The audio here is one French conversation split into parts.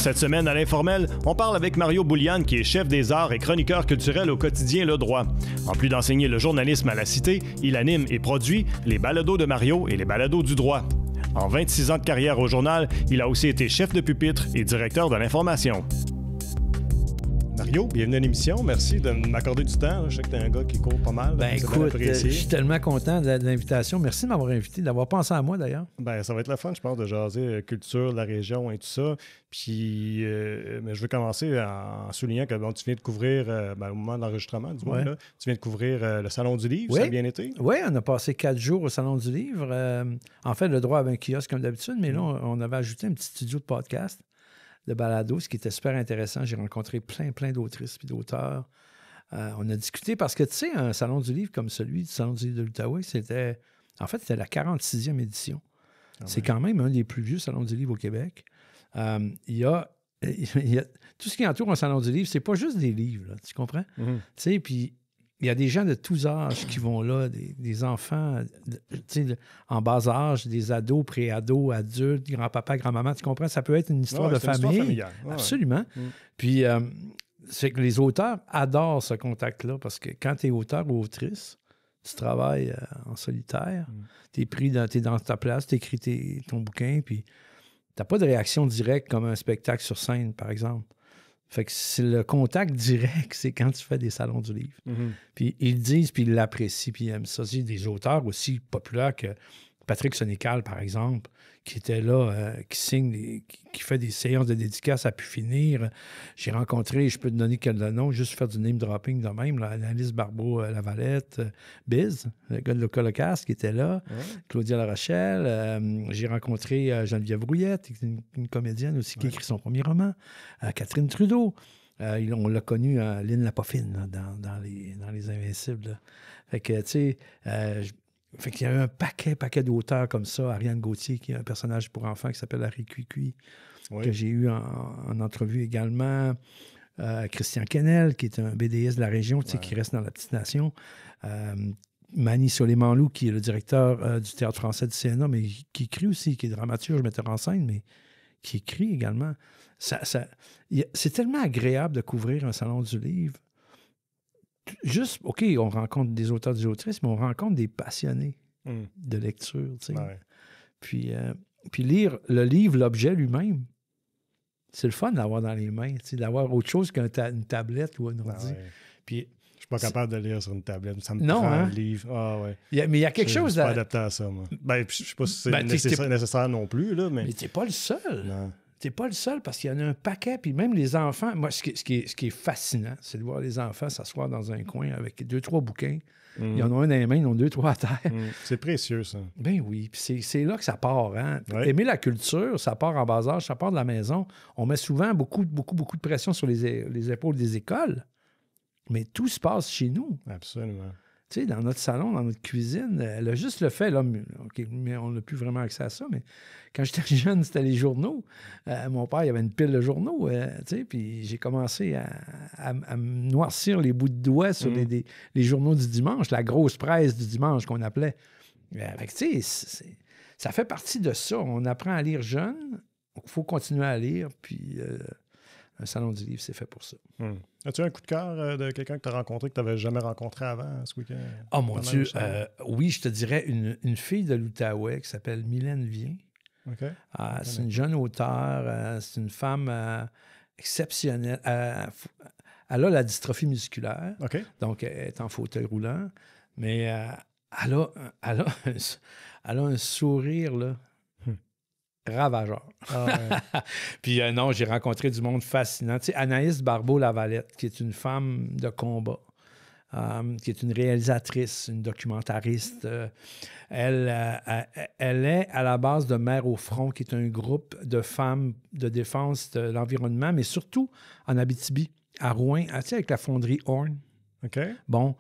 Cette semaine, à l'Informel, on parle avec Mario Bouliane, qui est chef des arts et chroniqueur culturel au quotidien Le Droit. En plus d'enseigner le journalisme à la Cité, il anime et produit les balados de Mario et les balados du droit. En 26 ans de carrière au journal, il a aussi été chef de pupitre et directeur de l'information. Mario, bienvenue à l'émission. Merci de m'accorder du temps. Je sais que tu es un gars qui court pas mal. Ben écoute, je suis tellement content de l'invitation. Merci de m'avoir invité, d'avoir pensé à moi d'ailleurs. Ben ça va être le fun, je pense, de jaser culture de la région et tout ça. Puis, mais je veux commencer en soulignant que bon, tu viens de couvrir, au moment de l'enregistrement, du moins, là, tu viens de couvrir le Salon du Livre. Ça a bien été? Oui, on a passé 4 jours au Salon du Livre. En fait, Le Droit avait un kiosque comme d'habitude, mais là, on avait ajouté un petit studio de podcast, de balado, ce qui était super intéressant. J'ai rencontré plein d'autrices et d'auteurs. On a discuté parce que, tu sais, un Salon du Livre comme celui du Salon du Livre de l'Outaouais, c'était la 46e édition. C'est quand même un des plus vieux salons du livre au Québec. Il y a tout ce qui entoure un salon du livre, c'est pas juste des livres, là, tu comprends? Tu sais, puis il y a des gens de tous âges qui vont là, des enfants en bas âge, des ados, pré-ados, adultes, grand-papa, grand-maman, tu comprends? Ça peut être une histoire de famille. Une histoire familiale. Absolument. Puis c'est que les auteurs adorent ce contact-là parce que quand tu es auteur ou autrice, tu travailles en solitaire, tu es dans ta place, tu écris ton bouquin, puis tu n'as pas de réaction directe comme un spectacle sur scène, par exemple. Fait que c'est le contact direct, c'est quand tu fais des salons du livre. Puis ils disent, puis ils l'apprécient, puis ils aiment ça. Il y a des auteurs aussi populaires que Patrick Sénécal, par exemple, qui était là, qui signe, qui fait des séances de dédicaces à pu finir. J'ai rencontré, je peux te donner quel nom, juste faire du name dropping de même, là, Annalise Barbeau-Lavalette, Biz, le gars de Locolocast qui était là, Claudia Larochelle. J'ai rencontré Geneviève Brouillette, une comédienne aussi qui écrit son premier roman, Catherine Trudeau. On l'a connue, Lynn Lapoffine, là, dans les Invincibles. Là. Fait que, tu sais, fait qu'il y a eu un paquet d'auteurs comme ça. Ariane Gauthier, qui est un personnage pour enfants qui s'appelle Harry Cuicui, que j'ai eu en entrevue également. Christian Kennel, qui est un BDiste de la région, qui reste dans la petite nation. Mani Soleimanlou, qui est le directeur du Théâtre français du CNA, mais qui écrit aussi, qui est dramaturge, metteur en scène, mais qui écrit également. C'est tellement agréable de couvrir un salon du livre. Juste, OK, on rencontre des auteurs, des autrices, mais on rencontre des passionnés de lecture, tu sais. Puis lire le livre, l'objet lui-même, c'est le fun d'avoir dans les mains, tu sais, d'avoir autre chose qu'une tablette ou un ordi. Puis je suis pas capable de lire sur une tablette. Ça me prend un livre. Mais il y a quelque chose... Je suis pas adapté à ça, moi. Ben, je sais pas si c'est nécessaire non plus, là, mais... Mais t'es pas le seul. Non. T'es pas le seul parce qu'il y en a un paquet. Puis même les enfants, moi, ce qui est fascinant, c'est de voir les enfants s'asseoir dans un coin avec 2-3 bouquins. Ils en ont un dans les mains, ils en ont 2-3 à terre. C'est précieux, ça. Ben oui. Puis c'est là que ça part. Hein? Aimer la culture, ça part en bas âge, ça part de la maison. On met souvent beaucoup de pression sur les épaules des écoles. Mais tout se passe chez nous. Absolument. Tu sais, dans notre salon, dans notre cuisine, elle a juste le fait, là, OK, mais on n'a plus vraiment accès à ça, mais quand j'étais jeune, c'était les journaux. Mon père, il avait une pile de journaux, tu sais, puis j'ai commencé à me noircir les bouts de doigts sur les journaux du dimanche, la grosse presse du dimanche qu'on appelait. Fait que, tu sais, ça fait partie de ça. On apprend à lire jeune, il faut continuer à lire, puis... un salon du livre, c'est fait pour ça. As-tu un coup de cœur de quelqu'un que tu as rencontré que tu n'avais jamais rencontré avant ce week-end? Oh mon Dieu! Oui, je te dirais une fille de l'Outaouais qui s'appelle Mylène Vien. C'est une jeune auteure. C'est une femme exceptionnelle. Elle a la dystrophie musculaire. Donc, elle est en fauteuil roulant. Mais elle a un sourire, là. Ravageur. Puis non, j'ai rencontré du monde fascinant. Tu sais, Anaïs Barbeau-Lavalette, qui est une femme de combat, qui est une réalisatrice, une documentariste. Elle est à la base de Mères au front, qui est un groupe de femmes de défense de l'environnement, mais surtout en Abitibi, à Rouyn, tu sais, avec la fonderie Horn. Bon,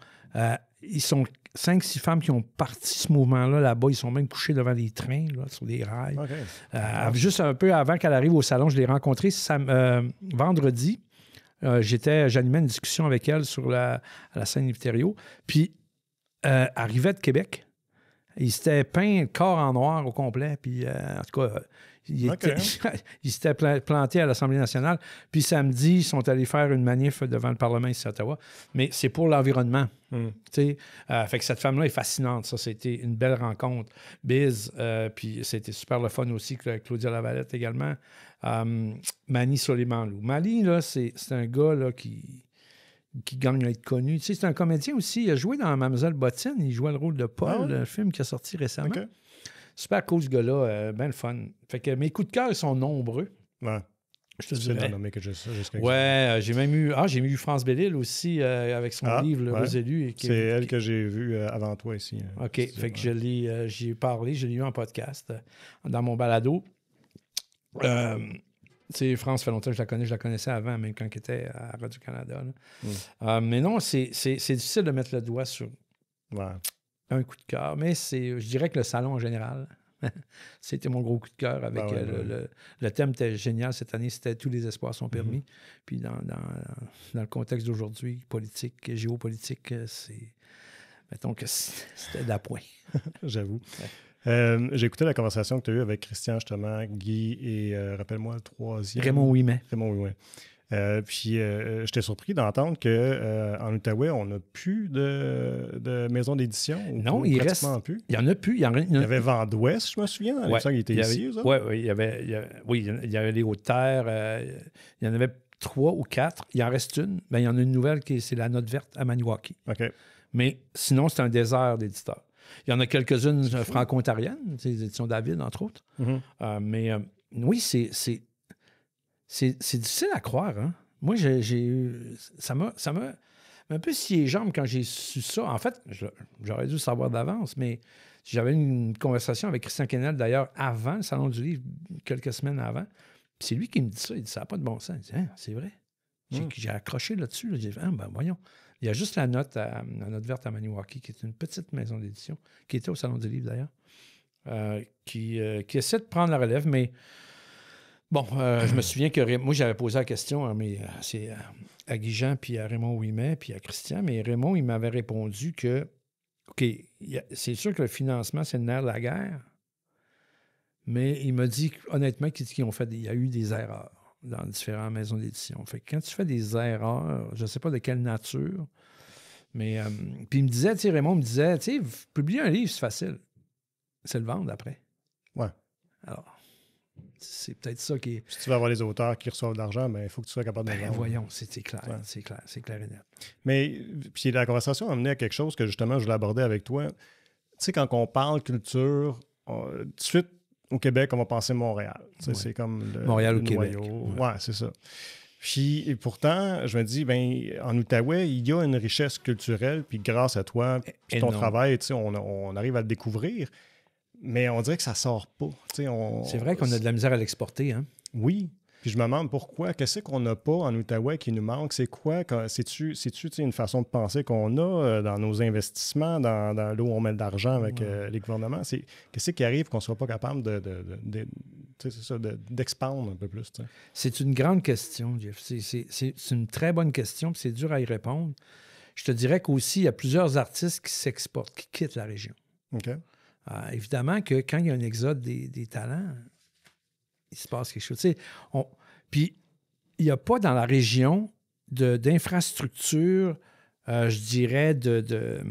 ils sont 5-6 femmes qui ont parti ce mouvement-là là-bas. Ils sont même couchés devant les trains, là, sur des rails. Juste un peu avant qu'elle arrive au salon, je l'ai rencontrée vendredi. J'animais une discussion avec elle à la scène Liviterio. Puis, arrivait de Québec. Il s'était peint le corps en noir au complet. Puis, en tout cas, il s'était planté à l'Assemblée nationale. Puis samedi, ils sont allés faire une manif devant le Parlement ici à Ottawa. Mais c'est pour l'environnement. Fait que cette femme-là est fascinante. Ça, c'était une belle rencontre. Biz, puis c'était super le fun aussi. Claudia Lavalette également. Mani Soleimanlou. Mani, là, c'est un gars là, qui gagne à être connu. Tu sais, c'est un comédien aussi. Il a joué dans Mademoiselle Bottine. Il jouait le rôle de Paul, le film qui a sorti récemment. Okay. Super cool, ce gars-là. Ben le fun. Fait que mes coups de cœur, ils sont nombreux. Ouais. Je te dirais. J'ai même eu France Bellil aussi avec son livre, Le Roselu. C'est elle que j'ai vue avant toi ici. OK. Fait que j'y ai parlé, je l'ai eu en podcast dans mon balado. France, fait longtemps que je la connaissais avant, même quand elle était à Radio-Canada. Mais non, c'est difficile de mettre le doigt sur un coup de cœur, mais je dirais que le salon en général, c'était mon gros coup de cœur. Avec le thème était génial cette année, c'était « Tous les espoirs sont permis ». Puis dans le contexte d'aujourd'hui, politique, géopolitique, mettons que c'était d'appoint. J'avoue. J'ai écouté la conversation que tu as eue avec Christian, justement, Guy et, rappelle-moi, le troisième. Raymond Ouimet. Puis j'étais surpris d'entendre qu'en Outaouais, on n'a plus de maison d'édition. Non, il reste. Plus. Il n'y en a plus. Il y avait Vent d'Ouest, je me souviens. Il était ici, ça? Oui, il y avait les Hautes-Terres. Il y en avait 3 ou 4. Il en reste une. Ben, il y en a une nouvelle, c'est la Note Verte à Maniwaki. OK. Mais sinon, c'est un désert d'éditeurs. Il y en a quelques-unes franco-ontariennes, les éditions David, entre autres. Mais oui, c'est difficile à croire. Hein? Moi, ça m'a un peu scié les jambes quand j'ai su ça. En fait, j'aurais dû le savoir d'avance, mais j'avais une conversation avec Christian Kennel, d'ailleurs, avant le Salon du Livre, quelques semaines avant. Puis c'est lui qui me dit ça. Il dit, ça n'a pas de bon sens. Il dit, c'est vrai. J'ai accroché là-dessus. J'ai dit, voyons. Il y a juste la Note Verte à Maniwaki, qui est une petite maison d'édition, qui était au Salon du Livre, d'ailleurs, qui essaie de prendre la relève, mais bon, je me souviens que moi, j'avais posé la question à Guy Jean, puis à Raymond Ouimet, puis à Christian, mais Raymond, il m'avait répondu que, OK, c'est sûr que le financement, c'est le nerf de la guerre, mais il m'a dit, honnêtement, qu'il y a eu des erreurs dans différentes maisons d'édition. Fait que quand tu fais des erreurs, je ne sais pas de quelle nature, mais... puis il me disait, Raymond me disait, publier un livre, c'est facile. C'est le vendre après. Ouais. Alors, c'est peut-être ça qui est... Si tu veux avoir les auteurs qui reçoivent de l'argent, il faut que tu sois capable de le vendre. Voyons, c'est clair, c'est clair et net. Mais, puis la conversation a amené à quelque chose que, justement, je voulais aborder avec toi. Tu sais, quand on parle culture, tout de suite, au Québec, on va penser Montréal. C'est comme Montréal le au Québec. Ouais, c'est ça. Puis, et pourtant, je me dis, en Outaouais, il y a une richesse culturelle, puis grâce à toi, puis ton travail, on arrive à le découvrir, mais on dirait que ça sort pas. C'est vrai qu'on a de la misère à l'exporter, hein? Oui. Puis je me demande pourquoi. Qu'est-ce qu'on n'a pas en Outaouais qui nous manque? C'est quoi? C'est-tu une façon de penser qu'on a dans nos investissements, dans là où on met de l'argent avec les gouvernements? Qu'est-ce qui arrive qu'on ne soit pas capable d'expandre un peu plus? T'sais? C'est une grande question, Jeff. C'est une très bonne question, puis c'est dur à y répondre. Je te dirais qu'aussi, il y a plusieurs artistes qui s'exportent, qui quittent la région. OK. Évidemment que quand il y a un exode des talents, il se passe quelque chose. Puis, il n'y a pas dans la région d'infrastructure, je dirais, de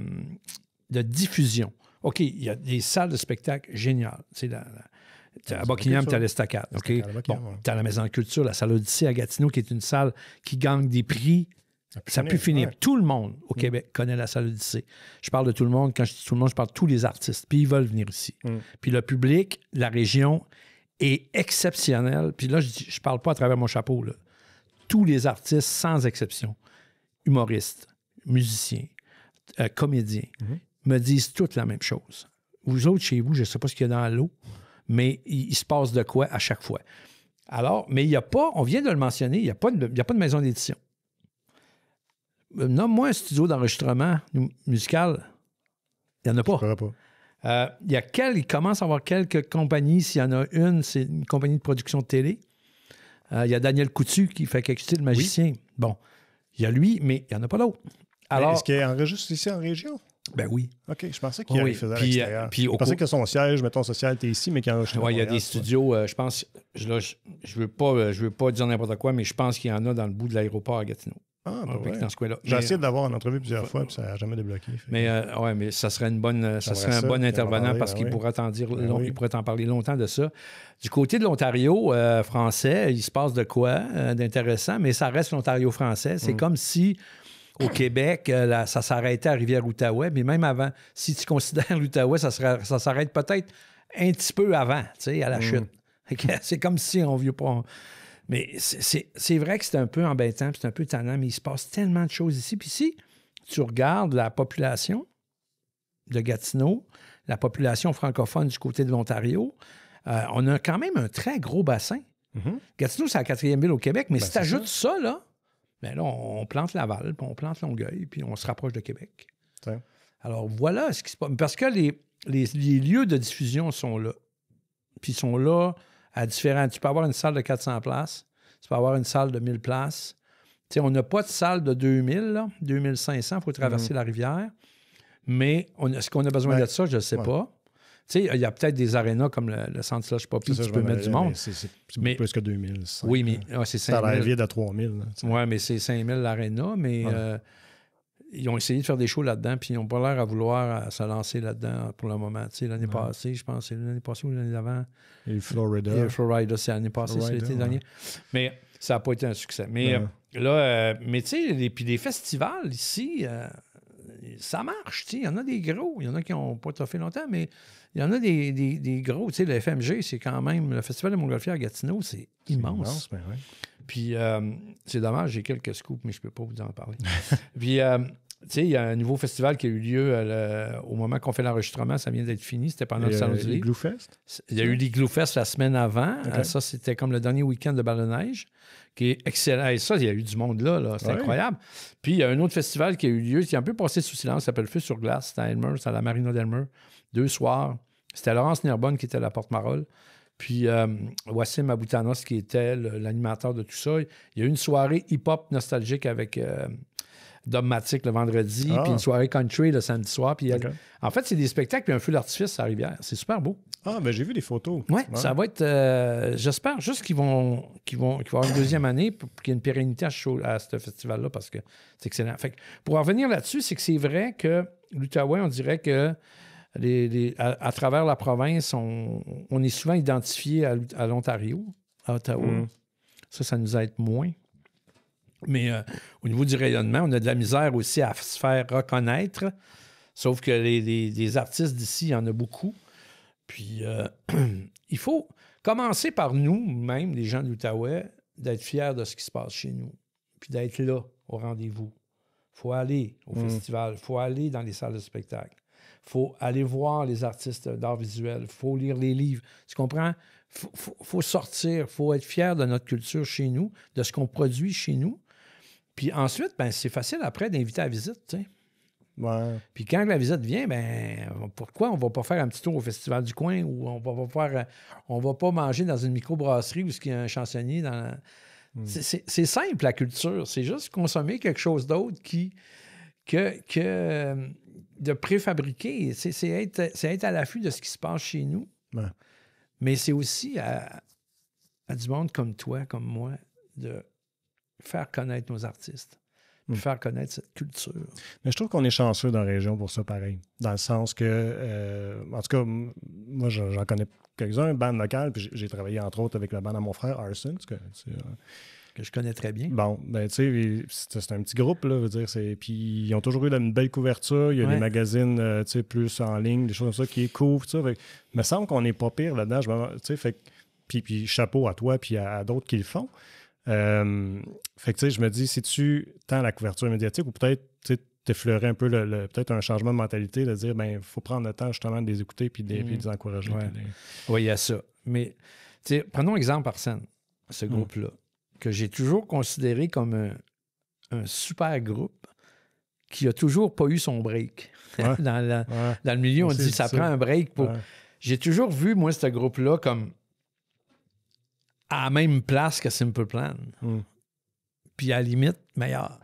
diffusion. OK, il y a des salles de spectacle géniales. À Buckingham, tu as l'Estacade. Okay? Tu as la Maison de Culture, la salle Odyssée à Gatineau, qui est une salle qui gagne des prix. Ça peut finir. Ouais. Tout le monde au Québec connaît la salle Odyssée. Je parle de tout le monde. Quand je dis tout le monde, je parle de tous les artistes. Puis ils veulent venir ici. Puis le public, la région est exceptionnel. Puis là, je ne parle pas à travers mon chapeau. Là. Tous les artistes, sans exception, humoristes, musiciens, comédiens, me disent toutes la même chose. Vous autres, chez vous, je ne sais pas ce qu'il y a dans l'eau, mais il se passe de quoi à chaque fois. Alors, mais il n'y a pas, on vient de le mentionner, il n'y a pas de maison d'édition. Nomme-moi un studio d'enregistrement musical. Il n'y en a pas. Je ne pas. Il commence à avoir quelques compagnies. S'il y en a une, c'est une compagnie de production de télé. Il y a Daniel Coutu qui fait quelque chose de magicien. Oui. Bon, il y a lui, mais il n'y en a pas d'autres. Alors, est-ce qu'il enregistre ici en région? Ben oui. OK, je pensais qu'il faisait à l'extérieur. Je pensais que son siège, mettons, social était ici, mais qu'il enregistrait. Oui, il y a des studios, je pense, je veux pas dire n'importe quoi, mais je pense qu'il y en a dans le bout de l'aéroport à Gatineau. Ah, ben ouais. Dans ce coin-là. J'ai essayé d'avoir une entrevue plusieurs fois, puis ça n'a jamais débloqué. Mais ça serait un bon intervenant parce qu'il pourrait il pourrait t'en parler longtemps de ça. Du côté de l'Ontario français, il se passe de quoi d'intéressant, mais ça reste l'Ontario français. C'est comme si au Québec, ça s'arrêtait à Rivière-Outaouais, mais même avant, si tu considères l'Outaouais, ça s'arrête peut-être un petit peu avant, tu sais, à la chute. C'est comme si on ne vit pas... Mais c'est vrai que c'est un peu embêtant, c'est un peu tannant, mais il se passe tellement de choses ici. Puis si tu regardes la population de Gatineau, la population francophone du côté de l'Ontario, on a quand même un très gros bassin. Gatineau, c'est la 4e ville au Québec, mais si tu ajoutes ça, là, bien là, on plante Laval, puis on plante Longueuil, puis on se rapproche de Québec. Tiens. Alors voilà ce qui se passe. Parce que les lieux de diffusion sont là. Puis ils sont là à différents... Tu peux avoir une salle de 400 places, tu peux avoir une salle de 1000 places. Tu sais, on n'a pas de salle de 2000, là, 2500, il faut traverser la rivière. Mais est-ce qu'on a besoin de ça? Je ne sais pas. Tu sais, il y a peut-être des arénas comme le Centre Slush Poppy qui peut mettre du monde. C'est plus que 2000. Oui, mais c'est 5000. Ça a l'air vide à 3000. Oui, mais c'est 5000 l'aréna, mais ils ont essayé de faire des shows là-dedans, puis ils n'ont pas l'air à vouloir se lancer là-dedans pour le moment. Tu sais, l'année passée, je pense, c'est l'année passée ou l'année d'avant. Et Florida. Florida, c'est l'année passée, c'est l'été dernier. Mais ça n'a pas été un succès. Mais là, mais tu sais, puis les festivals ici, ça marche. Il y en a des gros. Il y en a qui n'ont pas toffé longtemps, mais il y en a des gros. Tu sais, le FMG, c'est quand même... Le Festival de Montgolfière à Gatineau, c'est immense. Ben oui. Puis, c'est dommage, j'ai quelques scoops, mais je ne peux pas vous en parler. Puis, tu sais, il y a un nouveau festival qui a eu lieu au moment qu'on fait l'enregistrement. Ça vient d'être fini. C'était pendant le Salon du Livre. L'Igloo Fest? Il y a eu l'Igloo Fest la semaine avant. Okay. Ça, c'était comme le dernier week-end de Ballonneige, qui est excellent. Et ça, il y a eu du monde là. C'est incroyable. Puis, il y a un autre festival qui a eu lieu, qui est un peu passé sous silence, s'appelle Feu sur glace. C'était à Elmer, c'est à la Marina d'Elmer. 2 soirs. C'était Laurence Nerbonne qui était la porte-parole. Puis Wassim Aboutanos, qui était l'animateur de tout ça. Il y a eu une soirée hip-hop nostalgique avec Dogmatic le vendredi, puis une soirée country le samedi soir. Puis en fait, c'est des spectacles puis un feu d'artifice à la rivière. C'est super beau. Ah, ben j'ai vu des photos. Oui, ça va être... j'espère juste qu'ils vont avoir une deuxième année pour qu'il y ait une pérennité à ce festival-là, parce que c'est excellent. Fait que, pour en revenir là-dessus, c'est que c'est vrai que l'Outaouais, on dirait que à travers la province, on est souvent identifié à l'Ontario, à Ottawa. Ça nous aide moins. Mais au niveau du rayonnement, on a de la misère aussi à se faire reconnaître. Sauf que les artistes d'ici, il y en a beaucoup. Puis, il faut commencer par nous-mêmes, les gens de l'Outaouais, d'être fiers de ce qui se passe chez nous. Puis d'être là, au rendez-vous. Il faut aller au festival. Il faut aller dans les salles de spectacle. Il faut aller voir les artistes d'art visuel. Il faut lire les livres. Tu comprends? Il faut sortir. Il faut être fier de notre culture chez nous, de ce qu'on produit chez nous. Puis ensuite, ben, c'est facile après d'inviter à la visite, tu sais. Ouais. Puis quand la visite vient, ben pourquoi on ne va pas faire un petit tour au Festival du coin ou on va pas manger dans une microbrasserie où il y a un chansonnier dans C'est simple, la culture. C'est juste consommer quelque chose d'autre que de préfabriquer. C'est être à l'affût de ce qui se passe chez nous. Ouais. Mais c'est aussi à du monde comme toi, comme moi, de faire connaître nos artistes. Faire connaître cette culture. Mais je trouve qu'on est chanceux dans la région pour ça, pareil. Dans le sens que, en tout cas, moi, j'en connais quelques-uns, band locale, puis j'ai travaillé, entre autres, avec la bande à mon frère, Arson, que je connais très bien. Bon, ben tu sais, c'est un petit groupe, là, veut dire, puis ils ont toujours eu une belle couverture, il y a des magazines, tu sais, plus en ligne, des choses comme ça, qui couvrent, ça. Fait, il me semble qu'on n'est pas pire là-dedans, tu sais, fait puis chapeau à toi, puis à d'autres qui le font. Fait que tu sais, je me dis, si tu tends la couverture médiatique ou peut-être t'effleurer un peu peut-être un changement de mentalité, de dire, ben il faut prendre le temps justement de les écouter puis de les encourager. Oui, il y a ça. Mais prenons exemple Arsène, ce groupe-là, que j'ai toujours considéré comme un super groupe qui a toujours pas eu son break. Dans le milieu, on dit ça prend un break pour... J'ai toujours vu, moi, ce groupe-là comme à la même place que Simple Plan. Puis à la limite, meilleur.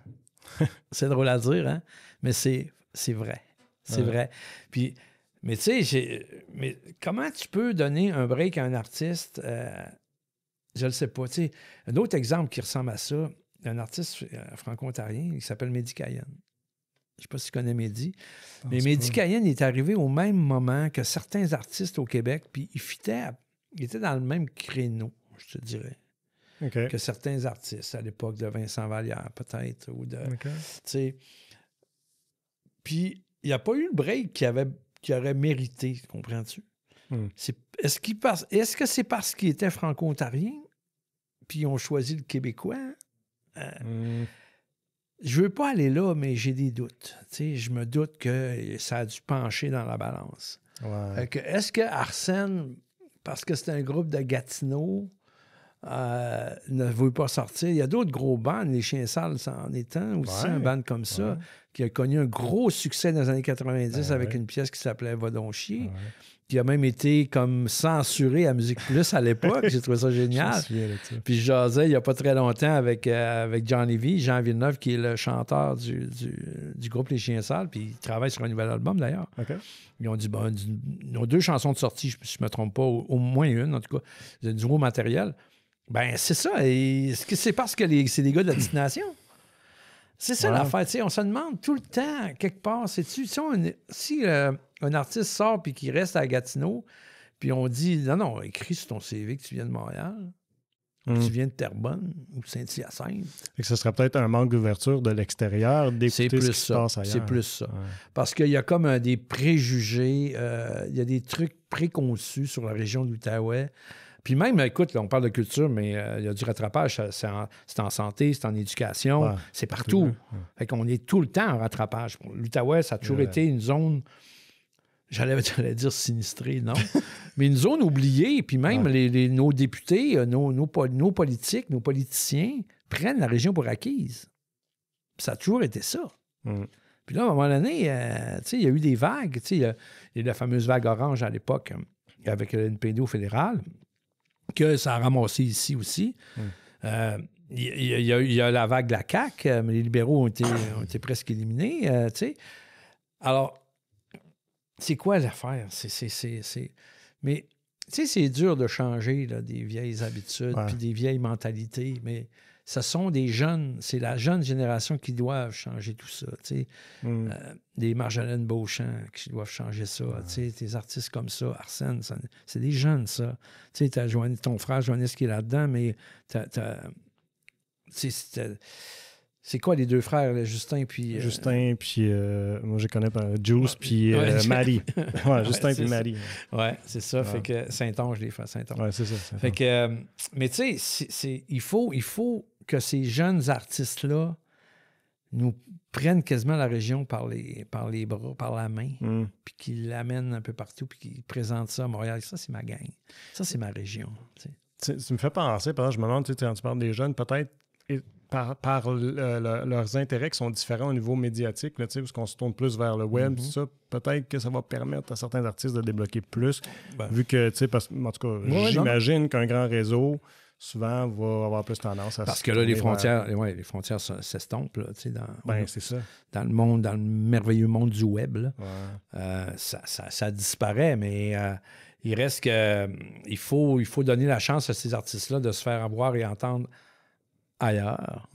C'est drôle à dire, hein? Mais c'est vrai. C'est vrai. Puis, mais tu sais, mais comment tu peux donner un break à un artiste? Je ne le sais pas. Tu sais, un autre exemple qui ressemble à ça, un artiste franco-ontarien, il s'appelle Mehdi Cayenne. Je ne sais pas si tu connais Mehdi. Mais Mehdi Cayenne est arrivé au même moment que certains artistes au Québec, puis il était dans le même créneau, je te dirais, que certains artistes à l'époque de Vincent Vallière, peut-être, ou de... Tu sais. Puis, il n'y a pas eu le break qu'il aurait mérité, comprends-tu? Est-ce que c'est parce qu'il était franco-ontarien, puis ils ont choisi le Québécois? Je veux pas aller là, mais j'ai des doutes. T'sais, je me doute que ça a dû pencher dans la balance. Ouais. Est-ce que Arsène, parce que c'est un groupe de Gatineau, ne veut pas sortir? Il y a d'autres gros bands, les Chiens Sales en étant aussi un band comme ça, qui a connu un gros succès dans les années 90 avec une pièce qui s'appelait Va donc chier. Qui a même été comme censuré à Musique Plus à l'époque. J'ai trouvé ça génial. Puis je jasais il n'y a pas très longtemps avec Johnny V, Jean Villeneuve, qui est le chanteur du groupe Les Chiens Sales, puis il travaille sur un nouvel album d'ailleurs. Ils ont dit, ils ont 2 chansons de sortie, si je ne me trompe pas, au moins une en tout cas, du nouveau matériel. Ben c'est ça. Est-ce que c'est parce que c'est des gars de la destination? C'est ça l'affaire. On se demande tout le temps, quelque part, si un artiste sort puis qu'il reste à Gatineau, puis on dit, non, écris sur ton CV que tu viens de Montréal, que tu viens de Terrebonne ou Saint-Hyacinthe. Et que ce serait peut-être un manque d'ouverture de l'extérieur, d'écouter ce qui se passe ailleurs. C'est plus ça. Parce qu'il y a comme des préjugés, il y a des trucs préconçus sur la région de l'Outaouais. Puis même, écoute, là, on parle de culture, mais il y a du rattrapage. C'est en santé, c'est en éducation, c'est partout. Fait qu'on est tout le temps en rattrapage. L'Outaouais, ça a toujours été une zone, j'allais dire sinistrée, non, mais une zone oubliée. Puis même nos députés, nos politiques, nos politiciens prennent la région pour acquise. Ça a toujours été ça. Puis là, à un moment donné, il y a eu des vagues. Il y a la fameuse vague orange à l'époque avec le NPD au fédéral, que ça a ramassé ici aussi. Il y a la vague de la CAQ, mais les libéraux ont été presque éliminés. Alors, c'est quoi l'affaire? Mais, tu sais, c'est dur de changer là, des vieilles habitudes puis des vieilles mentalités, mais ce sont des jeunes, c'est la jeune génération qui doivent changer tout ça. Des Marjolaine Beauchamp qui doivent changer ça. Des artistes comme ça, Arsène, c'est des jeunes, ça. Tu as ton frère Joannis qui est là-dedans, mais c'est quoi les 2 frères, là, Justin puis... Justin, puis moi je connais Juice, puis Marie. Justin puis Marie. Ouais, c'est ça. Fait que Saint-Onge, les frères Saint-Onge. Ouais, c'est ça. Fait que, mais tu sais, il faut que ces jeunes artistes-là nous prennent quasiment la région par les bras, par la main, puis qu'ils l'amènent un peu partout, puis qu'ils présentent ça à Montréal. Ça, c'est ma gang. Ça, c'est ma région. Tu me fais penser, par exemple, je me demande, quand tu parles des jeunes, peut-être par leurs intérêts qui sont différents au niveau médiatique, là, parce qu'on se tourne plus vers le web, tout ça, peut-être que ça va permettre à certains artistes de débloquer plus, vu que, en tout cas, j'imagine qu'un grand réseau, souvent, va avoir plus tendance à... Parce que là, les frontières s'estompent, là, c'est ça. Dans le merveilleux monde du web, là. Ça disparaît, mais il reste que... il faut donner la chance à ces artistes-là de se faire avoir et entendre ailleurs.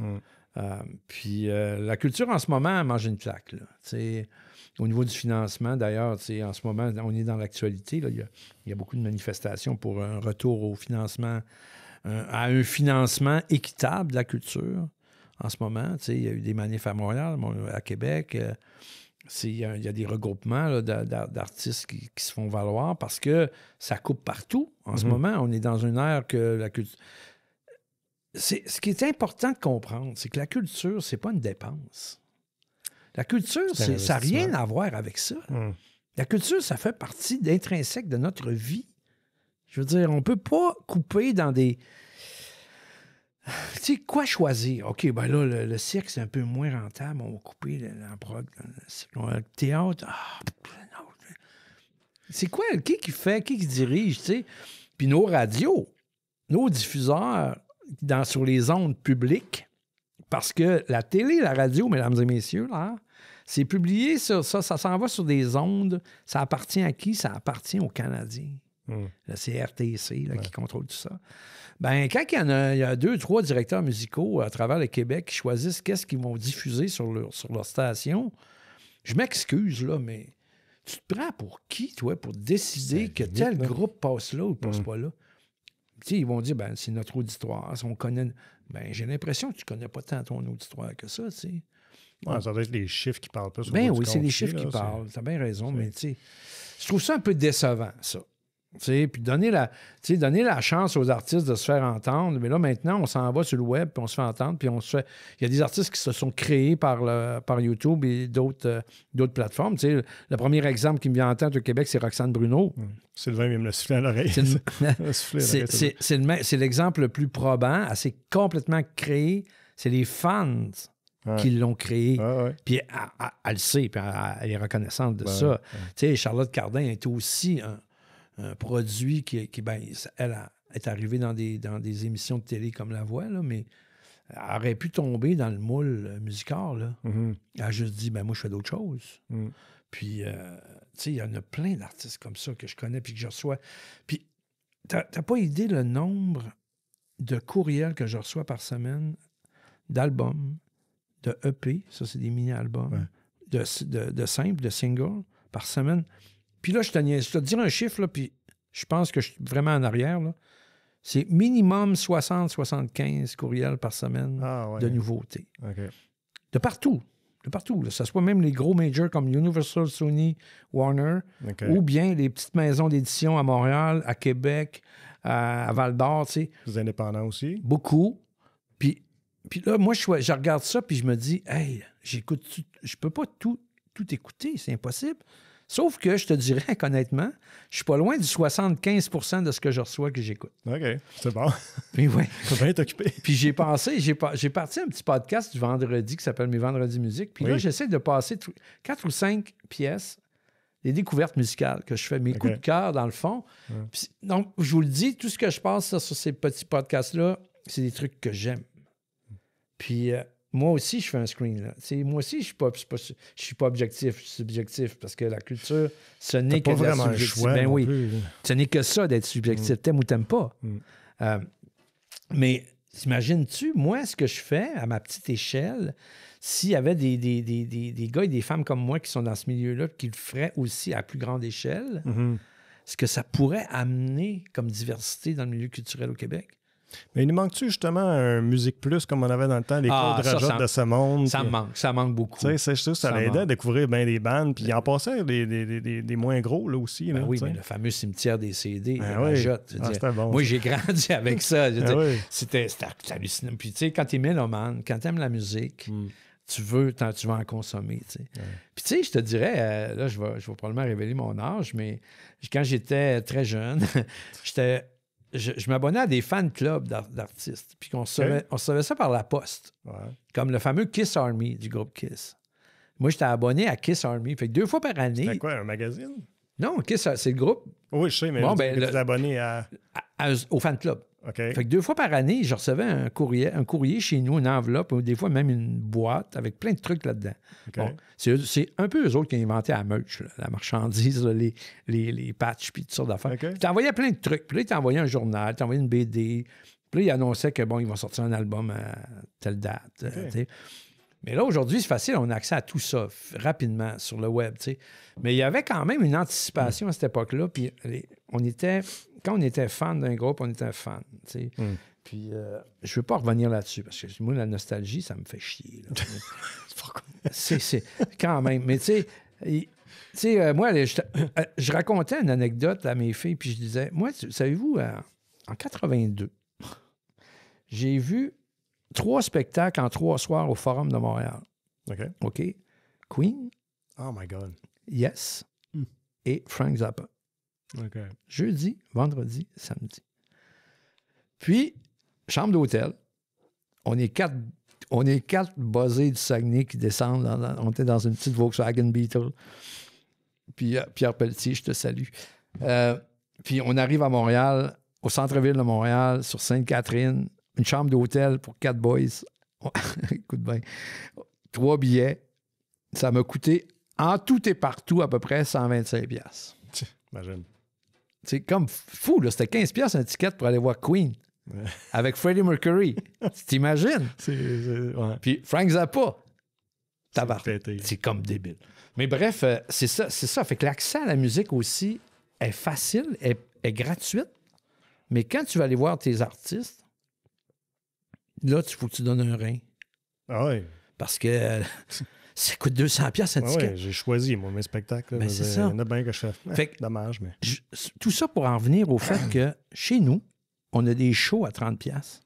Puis la culture, en ce moment, mange une claque, là. Au niveau du financement, d'ailleurs, en ce moment, on est dans l'actualité. Là, il y a beaucoup de manifestations pour un retour au financement, à un financement équitable de la culture en ce moment. Il y a eu des manifs à Montréal, à Québec. Il y a des regroupements là, d'artistes qui se font valoir parce que ça coupe partout. En ce moment, on est dans une ère que la culture... Ce qui est important de comprendre, c'est que la culture, c'est pas une dépense. La culture, ça n'a rien à voir avec ça. La culture, ça fait partie d'intrinsèque de notre vie. Je veux dire, on ne peut pas couper dans des... Tu sais, quoi choisir? OK, ben là, le cirque, c'est un peu moins rentable. On va couper le théâtre. Non. C'est quoi? Qui dirige, tu sais? Puis nos radios, nos diffuseurs sur les ondes publiques, Parce que la télé, la radio, mesdames et messieurs, là, c'est publié sur ça s'en va sur des ondes. Ça appartient à qui? Ça appartient aux Canadiens. Là, c'est RTC là, qui contrôle tout ça. Ben, quand il y a 2, 3 directeurs musicaux à travers le Québec qui choisissent qu'est-ce qu'ils vont diffuser sur leur station, je m'excuse, là, mais tu te prends pour qui, toi, pour décider que tel groupe passe là ou passe pas là? Tu sais, ils vont dire, ben, c'est notre auditoire. On connaît... Ben, j'ai l'impression que tu connais pas tant ton auditoire que ça, tu sais. Ouais, ça doit être les chiffres qui parlent pas sur Ben oui, c'est les chiffres qui parlent. T'as bien raison, mais tu sais, je trouve ça un peu décevant, ça. Puis donner la chance aux artistes de se faire entendre. Mais là, maintenant, on s'en va sur le web, puis on se fait entendre, puis on se fait... Il y a des artistes qui se sont créés par YouTube et d'autres plateformes. Tu sais, le premier exemple qui me vient en tête au Québec, c'est Roxane Bruno. Sylvain vient me le souffler à l'oreille. C'est l'exemple le plus probant. Elle s'est complètement créée. C'est les fans qui l'ont créé. Puis elle le sait, puis elle est reconnaissante de ça. Tu sais, Charlotte Cardin est aussi un produit qui elle est arrivée dans des émissions de télé comme La Voix, là, mais elle aurait pu tomber dans le moule musical. Là. Elle a juste dit, ben moi, je fais d'autres choses. Puis, tu sais, il y en a plein d'artistes comme ça que je connais puis que je reçois. Puis, t'as pas idée le nombre de courriels que je reçois par semaine d'albums, de EP, ça, c'est des mini-albums, de simples, de singles par semaine. Puis là, je te dire un chiffre, là, puis je pense que je suis vraiment en arrière. Là. C'est minimum 60-75 courriels par semaine de nouveautés. De partout. De partout. Là. Ça soit même les gros majors comme Universal, Sony, Warner, ou bien les petites maisons d'édition à Montréal, à Québec, à Val-d'Or. Tu sais. Les indépendants aussi? Beaucoup. Puis là, moi, je regarde ça, puis je me dis, hey, j'écoute, je peux pas tout écouter, c'est impossible. Sauf que, je te dirais honnêtement, je suis pas loin du 75% de ce que je reçois que j'écoute. OK, c'est bon. Puis oui. Faut bien t'occuper. Puis j'ai parti un petit podcast du vendredi qui s'appelle Mes Vendredis Musique. Puis là, j'essaie de passer 4 ou 5 pièces, des découvertes musicales que je fais, mes coups de cœur dans le fond. Puis, donc, je vous le dis, tout ce que je passe sur ces petits podcasts-là, c'est des trucs que j'aime. Puis... moi aussi, je fais un screen. Là. Moi aussi, je suis pas objectif, je suis subjectif parce que la culture, ce n'est que vraiment un choix. Ben oui, plus. Ce n'est que ça d'être subjectif. T'aimes ou t'aimes pas. Mais t'imagines-tu, moi, ce que je fais à ma petite échelle, s'il y avait des gars et des femmes comme moi qui sont dans ce milieu-là, qui le feraient aussi à plus grande échelle, ce que ça pourrait amener comme diversité dans le milieu culturel au Québec? Mais il nous manque-tu justement un Musique Plus comme on avait dans le temps, les cours de rajoute de ce monde? Ça manque beaucoup. Tu sais, ça l'aidait à découvrir bien des bandes, puis il en passait des moins gros là aussi. Là, oui, mais le fameux cimetière des CD, c'était bon. Moi, j'ai grandi avec ça. C'était hallucinant. Puis tu sais, quand t'es mélomane, quand t'aimes la musique, tu veux en consommer. Puis tu sais, je te dirais, là, je vais probablement révéler mon âge, mais quand j'étais très jeune, je m'abonnais à des fan clubs d'artistes. Puis on recevait ça par la poste. Comme le fameux Kiss Army du groupe Kiss. Moi, j'étais abonné à Kiss Army. Fait que 2 fois par année... C'était quoi, un magazine? Non, Kiss, c'est le groupe. Oui, je sais, mais tu abonné au fan club. Okay. Fait que 2 fois par année, je recevais un courrier chez nous, une enveloppe, ou des fois même une boîte avec plein de trucs là-dedans. Okay. Bon, c'est un peu eux autres qui ont inventé la merch, la marchandise, là, les patchs, puis toutes sortes d'affaires. Okay. Ils t'envoyaient plein de trucs. Puis là, ils t'envoyaient un journal, ils t'envoyaient une BD. Puis là, ils annonçaient que, bon, ils vont sortir un album à telle date. Okay. Mais là, aujourd'hui, c'est facile, on a accès à tout ça rapidement sur le web. T'sais. Mais il y avait quand même une anticipation à cette époque-là. Puis quand on était fan d'un groupe, on était fan. Puis je ne veux pas revenir là-dessus parce que moi, la nostalgie, ça me fait chier. C'est quand même. Mais tu sais, moi, je racontais une anecdote à mes filles, puis je disais, moi, savez-vous, en 82, j'ai vu 3 spectacles en 3 soirs au Forum de Montréal. OK? Queen. Oh my God. Yes. Et Frank Zappa. Jeudi, vendredi, samedi. Puis, chambre d'hôtel. On est 4 buzzés du Saguenay qui descendent. On était dans une petite Volkswagen Beetle. Puis, Pierre Pelletier, je te salue. Puis, on arrive à Montréal, au centre-ville de Montréal, sur Sainte-Catherine. Une chambre d'hôtel pour 4 boys Écoute bien. 3 billets. Ça m'a coûté, en tout et partout, à peu près 125$. Imagine. C'est comme fou, là. C'était 15$ un ticket pour aller voir Queen. Ouais. Avec Freddie Mercury. Tu t'imagines? Ouais. Puis Frank Zappa. Pété. C'est comme débile. Mais bref, c'est ça. Fait que l'accès à la musique aussi est facile, est gratuite. Mais quand tu vas aller voir tes artistes, là, il faut que tu donnes un rein. Ah oui. Parce que ça coûte 200$ un ticket. Oui, j'ai choisi, moi, mes spectacles. Ben, c'est ça. Il y en a bien que je fais. Fait que- Dommage, mais. Tout ça pour en venir au fait que chez nous, on a des shows à 30$.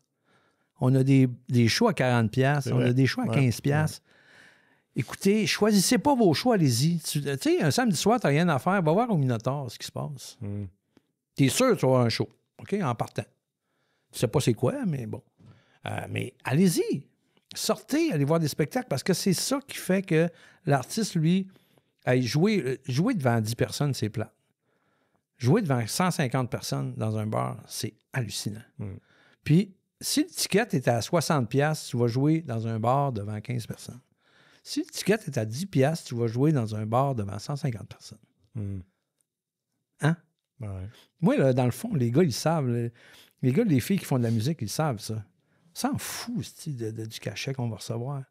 On a des shows à 40$. On a des shows à 15$. Écoutez, choisissez pas vos choix, allez-y. Tu sais, un samedi soir, tu n'as rien à faire, va voir au Minotaur ce qui se passe. Tu es sûr que tu vas avoir un show, OK, en partant. Tu sais pas c'est quoi, mais bon. Mais allez-y. Sortez, allez voir des spectacles, parce que c'est ça qui fait que l'artiste, lui, jouer devant 10 personnes, c'est plat. Jouer devant 150 personnes dans un bar, c'est hallucinant. Puis, si le ticket est à 60$, tu vas jouer dans un bar devant 15 personnes. Si le ticket est à 10$, tu vas jouer dans un bar devant 150 personnes. Hein? Ouais. Moi, là, dans le fond, les gars, ils savent. Les gars, les filles qui font de la musique, ils savent ça. On s'en fout du cachet qu'on va recevoir.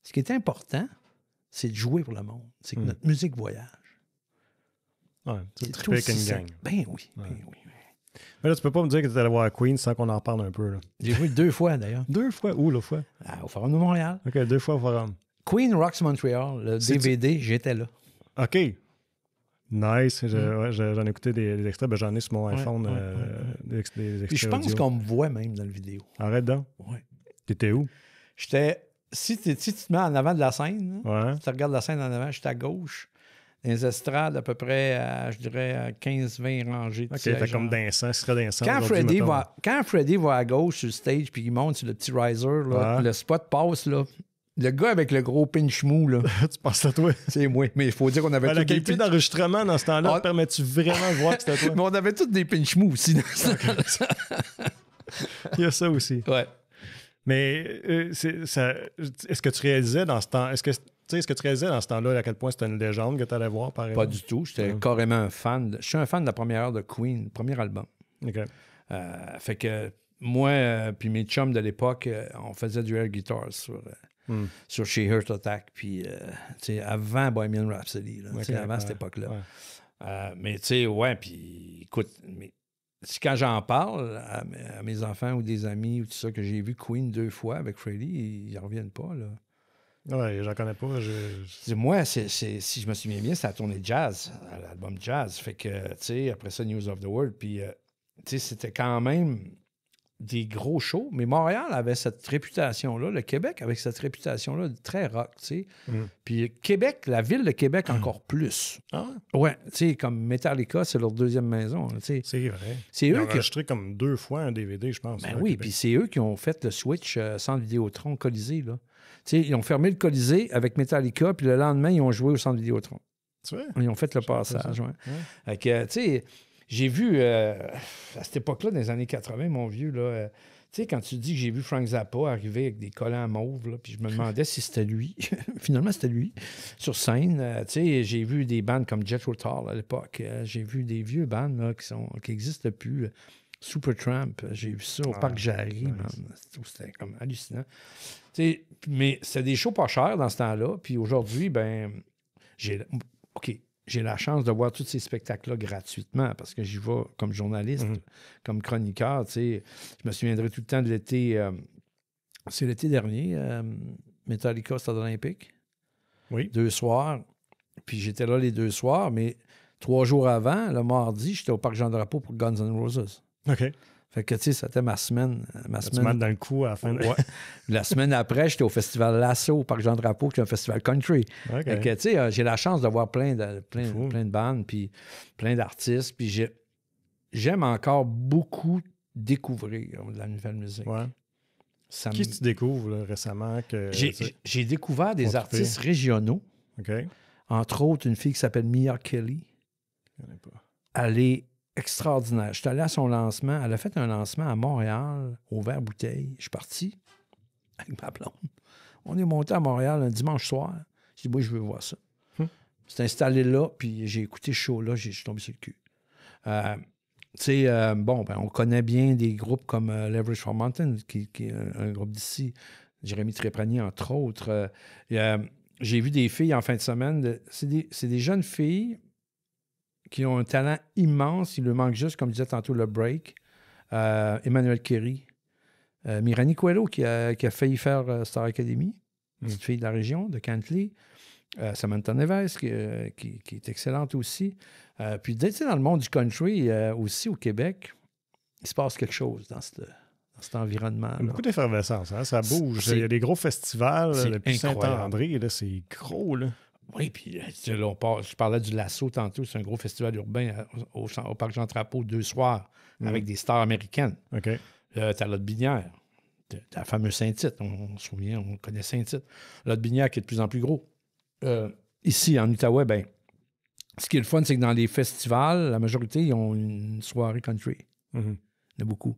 Ce qui est important, c'est de jouer pour le monde. C'est que notre musique voyage. Ouais, tu C'est trippes avec aussi une ça. gang. Ben oui, ben oui. Mais là, tu peux pas me dire que tu es allé voir Queen sans qu'on en parle un peu. Là. J'ai joué 2 fois, d'ailleurs. 2 fois? Où, l'autre fois? Au Forum de Montréal. OK, 2 fois au Forum. Queen Rocks Montreal, le DVD, j'étais là. OK. Nice. J'en ai écouté des extraits. Ben, j'en ai sur mon iPhone. Des extraits Puis je pense audio. qu'on me voit même dans la vidéo. Arrête donc. Ouais. T'étais où? J'étais... Si tu te mets en avant de la scène, Ouais. si tu regardes la scène en avant, j'étais à gauche. Dans les estrades, à peu près, je dirais, à 15-20 rangées de OK, sièges. t'es comme dansant. Ce serait dansant. Quand aujourd'hui, Freddie va à gauche sur le stage puis il monte sur le petit riser, là, Ouais. le spot passe, là. Le gars avec le gros pinch mou, là, tu penses à toi. c'est moi. Mais il faut dire qu'on avait La tous des qualité d'enregistrement dans ce temps-là Ah. te permet-tu vraiment de voir que c'était toi? Mais on avait tous des pinch mou aussi. Dans ce Il y a ça aussi. ouais. Mais est-ce que tu réalisais dans ce temps... Est-ce que tu réalisais dans ce temps-là à quel point c'était une légende que tu allais voir, par exemple? Pas du tout. J'étais carrément un fan. Je suis un fan de la première heure de Queen, premier album. OK. Fait que moi, puis mes chums de l'époque, on faisait du air guitar sur She Heart Attack, puis tu sais, avant Bohemian Rhapsody, là, tu sais, avant cette époque-là. Ouais. Mais tu sais, ouais, puis écoute, quand j'en parle à mes enfants ou des amis ou tout ça, que j'ai vu Queen 2 fois avec Freddie, ils ne reviennent pas, là. Ouais, j'en connais pas. Moi, si je me souviens bien, c'est la tournée jazz, à l'album jazz. Fait que, tu sais, après ça, News of the World. Puis, tu sais, c'était quand même des gros shows. Mais Montréal avait cette réputation-là. Le Québec avait cette réputation-là de très rock, tu sais. Puis Québec, la ville de Québec encore plus. Ah, Ouais, tu sais, comme Metallica, c'est leur deuxième maison, tu sais. c'est vrai. C'est Ils eux ont qui... enregistré comme 2 fois un DVD, je pense. Ben là, oui, Québec. puis c'est eux qui ont fait le switch Centre Vidéotron Colisée, là. Tu sais, ils ont fermé le Colisée avec Metallica, puis le lendemain, ils ont joué au Centre Vidéotron. Tu vois? Ils ont fait le passage, ouais. Fait que, tu sais, j'ai vu, à cette époque-là, dans les années 80, mon vieux, là, tu sais, quand tu dis que j'ai vu Frank Zappa arriver avec des collants mauves, là, puis je me demandais si c'était lui. Finalement, c'était lui. Sur scène, tu sais, j'ai vu des bandes comme Jethro Tull à l'époque. J'ai vu des vieux bandes là, qui n'existent plus. Supertramp, j'ai vu ça au Parc Jarry, man. C'était comme hallucinant. Tu sais, mais c'était des shows pas chers dans ce temps-là. Puis aujourd'hui, ben, j'ai la chance de voir tous ces spectacles-là gratuitement parce que j'y vais comme journaliste, comme chroniqueur. Tu sais, je me souviendrai tout le temps de l'été. C'est l'été dernier, Metallica, Stade olympique. Oui. 2 soirs. Puis j'étais là les 2 soirs, mais 3 jours avant, le mardi, j'étais au Parc Jean-Drapeau pour Guns N' Roses. OK. Fait que, tu sais, c'était ma semaine. Tu m'as dans le coup à la fin. Ouais. La semaine après, j'étais au Festival Lasso au Parc Jean-Drapeau, qui est un festival country. OK. Fait que, tu sais, j'ai la chance de voir plein de bandes, puis plein d'artistes. Puis j'aime encore beaucoup découvrir de la nouvelle musique. Ouais. Ça Qui tu découvres là, récemment? Que J'ai découvert des artistes régionaux. OK. Entre autres, une fille qui s'appelle Mia Kelly. Je connais pas. Elle est extraordinaire. Je suis allé à son lancement. Elle a fait un lancement à Montréal, au Vert Bouteille. Je suis parti. avec ma blonde. On est monté à Montréal un dimanche soir. J'ai dit, moi, je veux voir ça. C'est installé là, puis j'ai écouté ce show-là, je suis tombé sur le cul. On connaît bien des groupes comme Leverage for Mountain, qui est un groupe d'ici, Jérémy Trépranier, entre autres. J'ai vu des filles en fin de semaine, c'est des jeunes filles qui ont un talent immense, il leur manque juste, comme je disais tantôt, le break. Emmanuel Kerry, Mirani Coelho, qui a failli faire Star Academy, petite fille de la région, de Cantley. Samantha Neves, qui est excellente aussi. Puis, tu sais, dans le monde du country, aussi au Québec, il se passe quelque chose dans cet environnement. Beaucoup d'effervescence, hein? Ça bouge. Il y a des gros festivals. Depuis Saint-André, là, c'est gros. Là. Oui, puis là, je parlais du Lasso tantôt. C'est un gros festival urbain au Parc Jean-Drapeau, 2 soirs, avec des stars américaines. OK. T'as Lotte Binière, t'as la fameuse Saint-Tite. On se souvient, on connaît Saint-Tite. Lotte Binière qui est de plus en plus gros. Ici, en Outaouais, ben, ce qui est le fun, c'est que dans les festivals, la majorité, ils ont une soirée country. Il y en a beaucoup.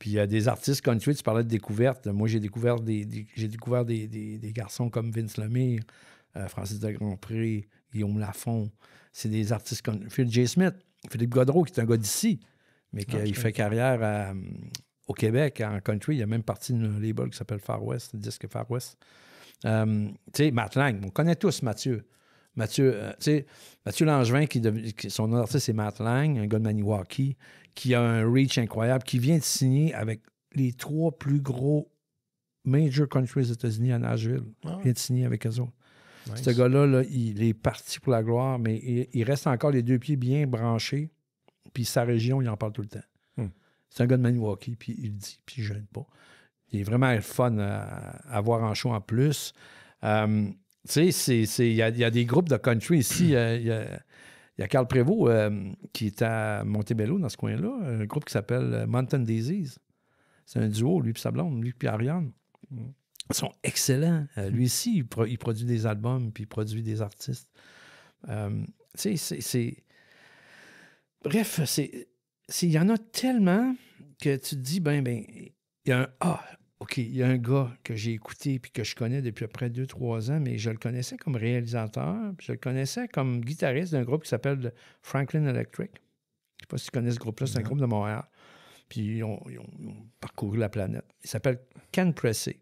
Puis il y a des artistes country, tu parlais de découverte. Moi, j'ai découvert des garçons comme Vince Lemire, Francis de Grandpré, Guillaume Lafont. C'est des artistes comme Phil J. Smith, Philippe Godreau, qui est un gars d'ici, mais qui fait carrière au Québec, en country. Il y a même partie d'un label qui s'appelle Far West, le disque Far West. Tu sais, Matt Lang, on connaît tous Mathieu. Mathieu Langevin, son nom d'artiste, c'est Matt Lang, un gars de Maniwaki, qui a un reach incroyable, qui vient de signer avec les 3 plus gros major country aux États-Unis à Nashville. Il vient de signer avec eux autres. Nice. Ce gars-là, là, il est parti pour la gloire, mais il reste encore les 2 pieds bien branchés, puis sa région, il en parle tout le temps. C'est un gars de Maniwaki, puis il le dit, puis il ne gêne pas. Il est vraiment fun à voir en show en plus. Tu sais, il y a des groupes de country ici. Il y a Carl Prévost qui est à Montebello, dans ce coin-là, un groupe qui s'appelle Mountain Daisies. C'est un duo, lui et sa blonde, lui et Ariane. Ils sont excellents. Lui aussi, il produit des albums, puis il produit des artistes. Tu sais, bref, il y en a tellement que tu te dis, il y a il y a un gars que j'ai écouté puis que je connais depuis à peu près 2-3 ans, mais je le connaissais comme réalisateur, puis je le connaissais comme guitariste d'un groupe qui s'appelle Franklin Electric. Je ne sais pas si tu connais ce groupe-là, c'est un groupe de Montréal. Puis ils ont parcouru la planète. Il s'appelle Ken Pressey.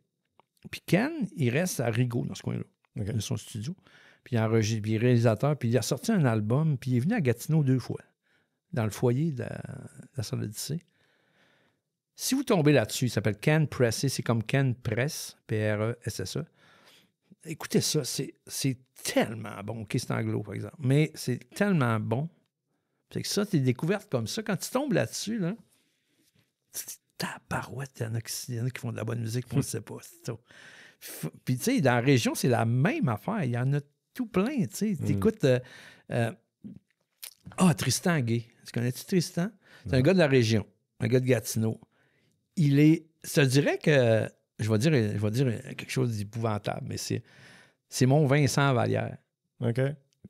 Puis Ken, il reste à Rigaud, dans ce coin-là, de son studio. Puis il est réalisateur, puis il a sorti un album, puis il est venu à Gatineau 2 fois, dans le foyer de la salle d'Odyssée. Si vous tombez là-dessus, il s'appelle Ken Pressey, c'est comme Ken Press, P-R-E-S-S-E. Écoutez ça, c'est tellement bon. OK, c'est anglo, par exemple. Mais c'est tellement bon. C'est que ça, tes découvertes comme ça, quand tu tombes là-dessus, là, tu te dis, tabarouette, il y en a qui font de la bonne musique, puis on ne sait pas. Puis, tu sais, dans la région, c'est la même affaire. Il y en a tout plein, tu sais. T'écoutes... Tristan Gay. Tu connais-tu Tristan? C'est un gars de la région, un gars de Gatineau. Ça dirait que, je vais dire quelque chose d'épouvantable, mais c'est mon Vincent Vallière. OK.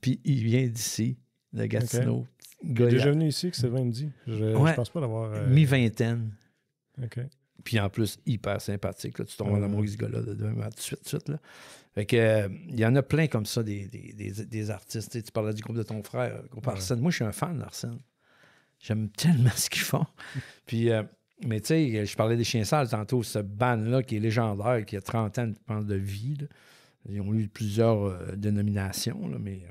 Puis il vient d'ici, de Gatineau. Il est déjà venu ici, que Sylvain me dit. Je pense pas l'avoir... Mi-vingtaine. OK. Puis en plus, hyper sympathique. Là. Tu tombes en amour avec ce gars-là de suite. Là. Fait que, il y en a plein comme ça, des artistes. Tu parlais du groupe de ton frère, groupe Arsène. Moi, je suis un fan d'Arsène. J'aime tellement ce qu'ils font. Puis... mais tu sais, je parlais des Chiens Sales tantôt, ce band-là qui est légendaire, qui a 30 ans de vie. Là. Ils ont eu plusieurs dénominations, là, mais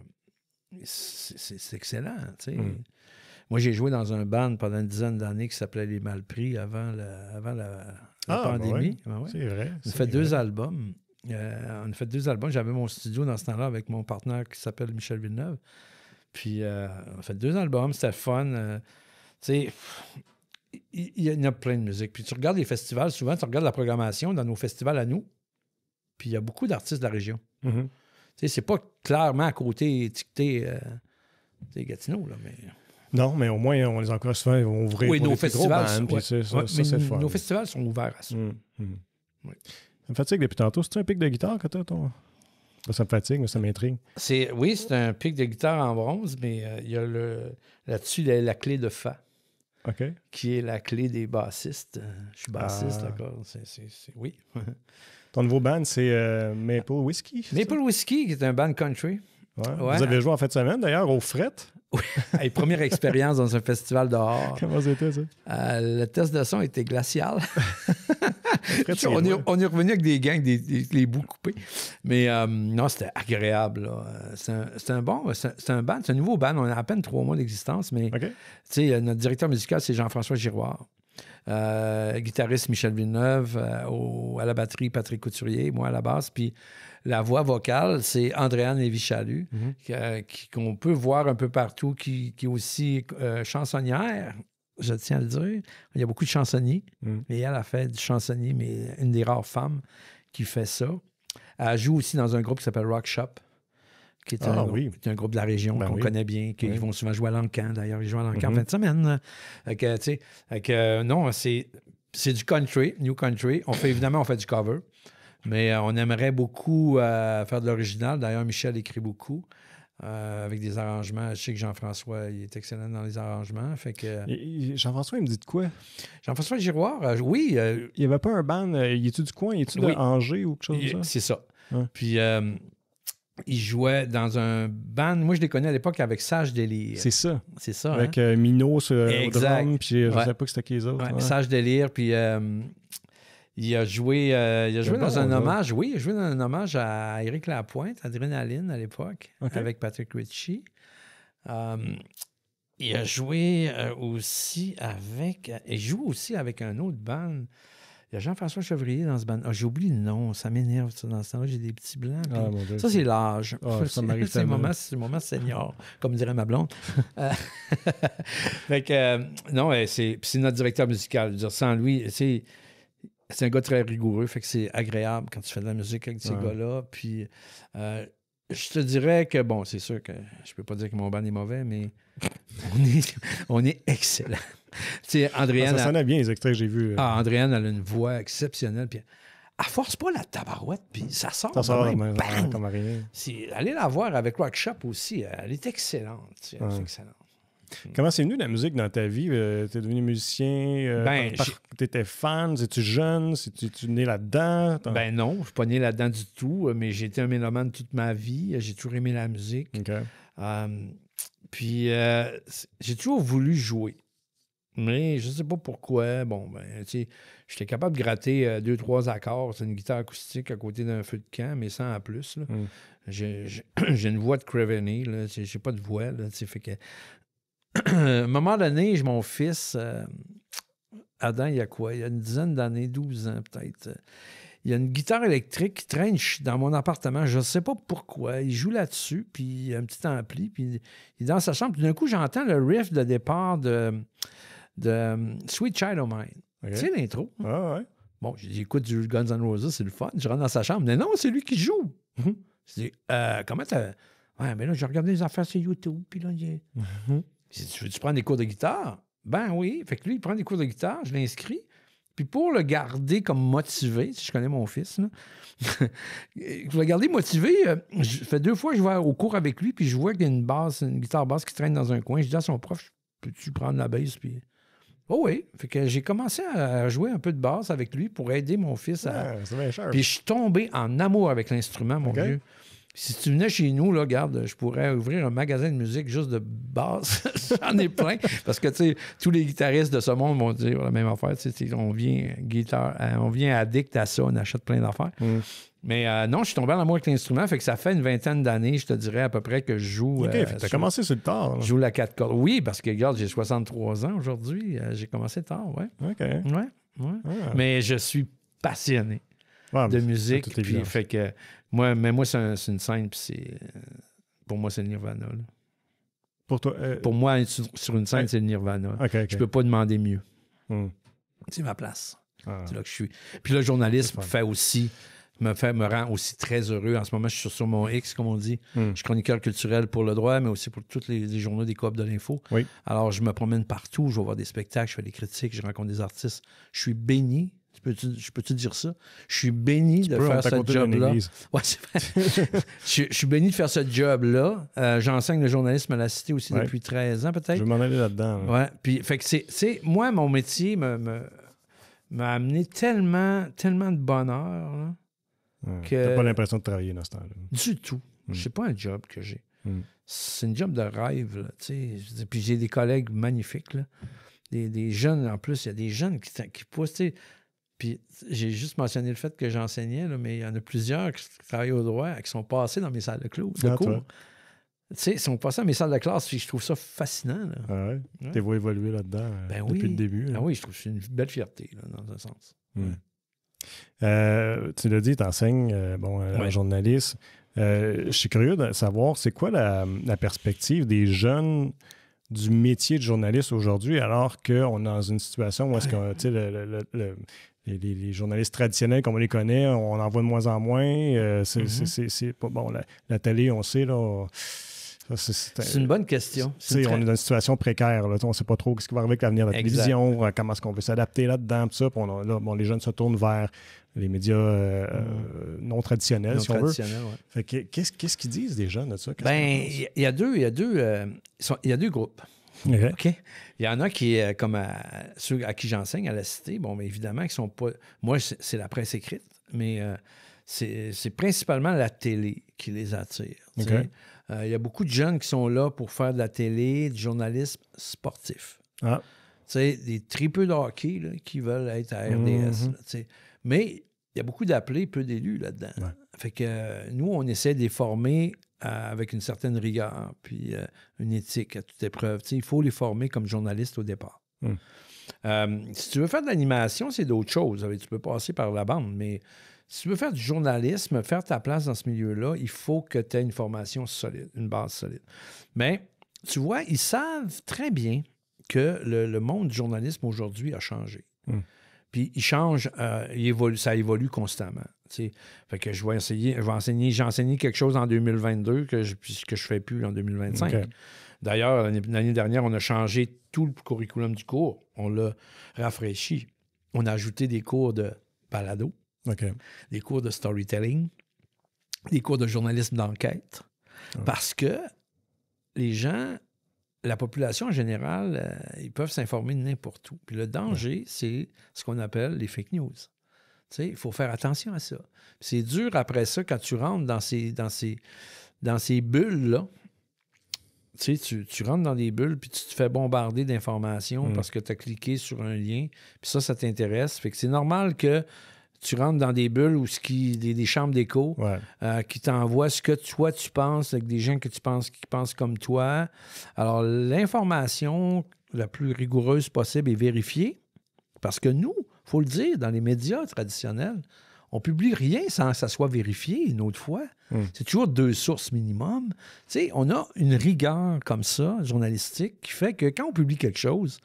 c'est excellent. Tu sais. Moi, j'ai joué dans un band pendant une dizaine d'années qui s'appelait Les Malpris avant la pandémie. Ben ouais. C'est vrai. On a fait 2 albums. On a fait 2 albums. J'avais mon studio dans ce temps-là avec mon partenaire qui s'appelle Michel Villeneuve. Puis, on a fait 2 albums. C'était fun. Tu sais... Il y en a plein de musique. Puis tu regardes les festivals, souvent, tu regardes la programmation dans nos festivals à nous, puis il y a beaucoup d'artistes de la région. Tu sais, c'est pas clairement à côté étiqueté Gatineau, là, mais... Non, mais au moins, on les encourage souvent, ils vont ouvrir nos festivals. c'est le fun. Nos festivals sont ouverts à ça. Oui. Ça me fatigue depuis tantôt. C'est-tu un pic de guitare que t'as, toi? Ça me fatigue, mais ça m'intrigue. Oui, c'est un pic de guitare en bronze, mais il y a là-dessus la clé de Fa. OK. Qui est la clé des bassistes. Je suis bassiste, d'accord. Oui. Ton nouveau band, c'est Maple Whiskey? Maple Whiskey, qui est un band country. Ouais. Vous avez joué en fin de semaine, d'ailleurs, au Fret. Oui, hey, première expérience dans un festival dehors. Comment c'était, ça? Le test de son était glacial. Fret, on est revenu avec des gangs, les bouts coupés. Mais non, c'était agréable. Là. C'est un band, c'est un nouveau band. On a à peine 3 mois d'existence, mais notre directeur musical, c'est Jean-François Giroir. Guitariste Michel Villeneuve, à la batterie Patrick Couturier, moi à la basse, puis la voix vocale, c'est Andréane Lévy-Chalut, qu'on peut voir un peu partout, qui est aussi chansonnière, je tiens à le dire. Il y a beaucoup de chansonniers, mais elle a fait du chansonnier, mais une des rares femmes qui fait ça. Elle joue aussi dans un groupe qui s'appelle Rock Shop, qui est un groupe de la région qu'on connaît bien, qui vont souvent jouer à l'Ancan. D'ailleurs, ils jouent à l'Ancan en fin de semaine. Non, c'est du country, new country. On fait du cover, mais on aimerait beaucoup faire de l'original. D'ailleurs, Michel écrit beaucoup avec des arrangements. Je sais que Jean-François, il est excellent dans les arrangements. Fait que, Jean-François, il me dit de quoi? Jean-François Giroir, oui. Il n'y avait pas un band, il est-tu du coin? Il est-tu de Angers ou quelque chose comme ça? C'est ça. Ouais. Puis... il jouait dans un band. Moi, je les connais à l'époque avec Sage Délire. C'est ça. C'est ça. Avec Mino au drum, puis je ne sais pas que c'était qui les autres. Ouais. Sage Délire, puis il a joué, dans un hommage. Oui, il a joué dans un hommage à Éric Lapointe, Adrénaline à l'époque, avec Patrick Ritchie. Il a joué aussi avec... Il joue aussi avec un autre band. Il y a Jean-François Chevrier dans ce band. J'ai oublié le nom, ça m'énerve. Ça, dans ce temps-là, j'ai des petits blancs. Ça, c'est l'âge. Ça m'arrive c'est le moment senior, comme dirait ma blonde. Fait que, non, c'est notre directeur musical. Je veux dire, sans lui, c'est un gars très rigoureux. Fait que c'est agréable quand tu fais de la musique avec ces gars-là. Puis, je te dirais que, bon, c'est sûr que je peux pas dire que mon band est mauvais, mais on est excellent. Tu sais, Andréane... Ça sonnait bien, les extraits que j'ai vus. Andréane, elle a une voix exceptionnelle. Puis elle force pas la tabarouette, puis ça sort. Ça sort comme rien. Allez la voir avec Rock Shop aussi. Elle est excellente. Elle est excellente. Comment c'est venu la musique dans ta vie? T'es devenu musicien? T'étais fan? Es-tu jeune? Es-tu né là-dedans? Ben non, je suis pas né là-dedans du tout, mais j'ai été un mélomane toute ma vie. J'ai toujours aimé la musique. Puis j'ai toujours voulu jouer. Mais je sais pas pourquoi. Bon, ben, tu sais, j'étais capable de gratter 2-3 accords. C'est une guitare acoustique à côté d'un feu de camp, mais sans en plus. Là. J'ai une voix de Creveney, là. J'ai pas de voix, là. Fait que... à un moment donné, mon fils, Adam, il y a quoi? Il y a une dizaine d'années, 12 ans peut-être. Il y a une guitare électrique qui traîne dans mon appartement. Je ne sais pas pourquoi. Il joue là-dessus, puis il y a un petit ampli, puis il est dans sa chambre. Puis d'un coup, j'entends le riff de départ de Sweet Child of Mine. Tu sais l'intro? Ah ouais. Bon, j'écoute du Guns N' Roses, c'est le fun. Je rentre dans sa chambre. Mais non, c'est lui qui joue. Je dis, comment t'as... Ouais, mais là, j'ai regardé les affaires sur YouTube, puis là, il dit, tu veux-tu prendre des cours de guitare? Ben oui. Fait que lui, il prend des cours de guitare, je l'inscris. Puis pour le garder comme motivé, si je connais mon fils, là, pour le garder motivé, ça fait 2 fois que je vais au cours avec lui, puis je vois qu'il y a une guitare basse qui traîne dans un coin. Je dis à son prof, peux-tu prendre la basse? Puis... Oh oui. Fait que j'ai commencé à jouer un peu de basse avec lui pour aider mon fils à... c'est bien cher. Puis je suis tombé en amour avec l'instrument, mon vieux. Si tu venais chez nous, là, regarde, je pourrais ouvrir un magasin de musique juste de basse. J'en ai plein. Parce que, tu sais, tous les guitaristes de ce monde vont dire la même affaire. On vient addict à ça, on achète plein d'affaires. Mais non, je suis tombé en amour avec l'instrument. Fait que ça fait une 20aine d'années, je te dirais, à peu près, que je joue. OK, tu as commencé sur le tard. Là. Je joue la 4 cordes. Oui, parce que, regarde, j'ai 63 ans aujourd'hui. J'ai commencé tard, ouais. OK. Ouais. Ah. Mais je suis passionné de musique. Puis, fait que... Moi, c'est une scène, puis pour moi, c'est le Nirvana. Là. Pour toi? Pour moi, sur une scène, c'est le Nirvana. Je peux pas demander mieux. C'est ma place. C'est là que je suis. Puis le journalisme me rend aussi très heureux. En ce moment, je suis sur mon X, comme on dit. Je suis chroniqueur culturel pour Le Droit, mais aussi pour tous les journaux des coop de l'info. Oui. Alors, je me promène partout. Je vais voir des spectacles, je fais des critiques, je rencontre des artistes. Je suis béni. Je peux-tu dire ça? Je suis béni de faire ce job-là. Ouais, c'est vrai. Je suis béni de faire ce job-là. J'enseigne le journalisme à la Cité aussi depuis 13 ans, peut-être. Je vais m'en aller là-dedans. Ouais. Puis, fait que moi, mon métier m'a amené tellement de bonheur. Là. que... T'as pas l'impression de travailler dans ce temps-là. Du tout. C'est pas un job que j'ai. C'est une job de rêve, là, tu sais. Je veux dire, puis j'ai des collègues magnifiques, là. Des jeunes, en plus, il y a des jeunes qui poussent, tu sais. Puis j'ai juste mentionné le fait que j'enseignais, là, mais il y en a plusieurs qui travaillent au droit, qui sont passés dans mes salles de cours. Tu sais, ils sont passés dans mes salles de classe, puis je trouve ça fascinant, là. Ah ouais? T'es vu évoluer là-dedans depuis le début. Là. Ah oui, je trouve que c'est une belle fierté, là, dans un sens. Tu l'as dit, tu enseignes en journaliste. Je suis curieux de savoir, c'est quoi la perspective des jeunes du métier de journaliste aujourd'hui, alors qu'on est dans une situation où est-ce que les journalistes traditionnels, comme on les connaît, on en voit de moins en moins. C'est pas bon. La télé, on sait, là. C'est une bonne question. On est dans une situation précaire. Là, on ne sait pas trop ce qui va arriver avec l'avenir de la télévision, comment est-ce qu'on veut s'adapter là-dedans, tout ça. Les jeunes se tournent vers les médias non traditionnels, si on veut. Fait que, qu'est-ce qu'ils disent, les jeunes, de ça? Il y a deux groupes. OK? Il y en a qui, comme ceux à qui j'enseigne à la Cité, bien évidemment, qui sont pas... Moi, c'est la presse écrite, mais c'est principalement la télé qui les attire. Il y a beaucoup de jeunes qui sont là pour faire de la télé, du journalisme sportif. Tu sais, des tripeux de hockey là, qui veulent être à RDS. Là, mais il y a beaucoup d'appelés, peu d'élus là-dedans. Fait que nous, on essaie de les former avec une certaine rigueur, puis une éthique à toute épreuve. Il faut les former comme journalistes au départ. Si tu veux faire de l'animation, c'est d'autres choses. Tu peux passer par la bande, mais si tu veux faire du journalisme, faire ta place dans ce milieu-là, il faut que tu aies une formation solide, une base solide. Mais tu vois, ils savent très bien que le monde du journalisme aujourd'hui a changé. Puis il change, ça évolue constamment. T'sais. Fait que j'ai enseigné quelque chose en 2022 que je ne fais plus en 2025. D'ailleurs, l'année dernière, on a changé tout le curriculum du cours. On l'a rafraîchi. On a ajouté des cours de balado, des cours de storytelling, des cours de journalisme d'enquête. Parce que les gens, la population en général, ils peuvent s'informer de n'importe où. Puis le danger, c'est ce qu'on appelle les fake news. Il faut faire attention à ça. Puis c'est dur après ça, quand tu rentres dans ces bulles-là. Tu rentres dans des bulles, puis tu te fais bombarder d'informations parce que tu as cliqué sur un lien, puis ça t'intéresse. Fait que c'est normal que tu rentres dans des bulles ou des chambres d'écho qui t'envoient ce que toi tu penses avec des gens que tu penses qui pensent comme toi. Alors, l'information la plus rigoureuse possible est vérifiée parce que nous, il faut le dire, dans les médias traditionnels, on publie rien sans que ça soit vérifié une autre fois. C'est toujours 2 sources minimum. On a une rigueur comme ça, journalistique, qui fait que quand on publie quelque chose,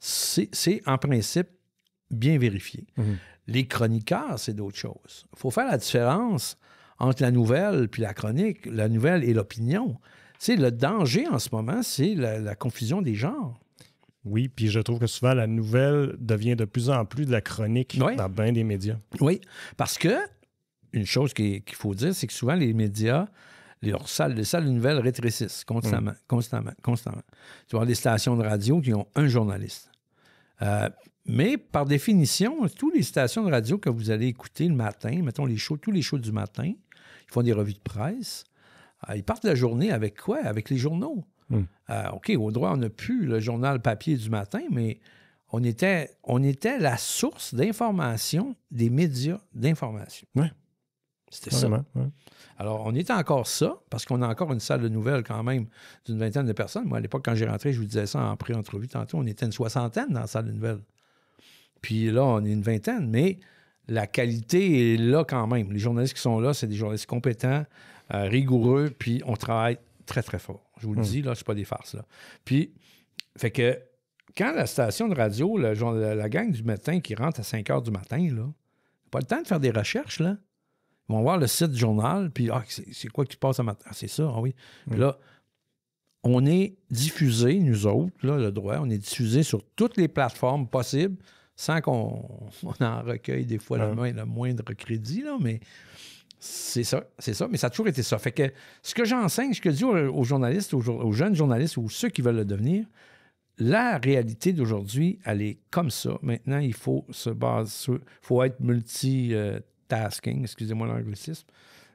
c'est en principe bien vérifié. Les chroniqueurs, c'est d'autres choses. Il faut faire la différence entre la nouvelle puis la chronique, la nouvelle et l'opinion. Le danger en ce moment, c'est la confusion des genres. Oui, puis je trouve que souvent, la nouvelle devient de plus en plus de la chronique dans bien des médias. Oui, parce que une chose qu'il faut dire, c'est que souvent, les médias, les salles de nouvelles rétrécissent constamment. Tu vas avoir des stations de radio qui ont un journaliste. Mais par définition, toutes les stations de radio que vous allez écouter le matin, mettons tous les shows du matin, ils font des revues de presse. Ils partent la journée avec quoi? Avec les journaux. OK, au droit, on n'a plus le journal papier du matin, mais on était la source d'information des médias d'information. C'était ça. Alors, on est encore ça, parce qu'on a encore une salle de nouvelles quand même d'une 20aine de personnes. Moi, à l'époque, quand j'ai rentré, je vous disais ça en pré-entrevue tantôt, on était une 60aine dans la salle de nouvelles. Puis là, on est une 20aine, mais la qualité est là quand même. Les journalistes qui sont là, c'est des journalistes compétents, rigoureux, puis on travaille très, très fort. Je vous le dis, là, c'est pas des farces, là. Puis, fait que quand la station de radio, la gang du matin qui rentre à 5 heures du matin, là, pas le temps de faire des recherches, là. Ils vont voir le site du journal, puis c'est quoi qui passe ce matin? Ah, c'est ça, ah oui. Puis là, on est diffusé, nous autres, là, le droit, on est diffusé sur toutes les plateformes possibles, sans qu'on en recueille des fois le moindre crédit, là, mais c'est ça, mais ça a toujours été ça. Fait que ce que j'enseigne, ce que je dis aux journalistes, aux jeunes journalistes ou ceux qui veulent le devenir, la réalité d'aujourd'hui, elle est comme ça. Maintenant, il faut se baser sur, faut être multitasking, excusez-moi l'anglicisme,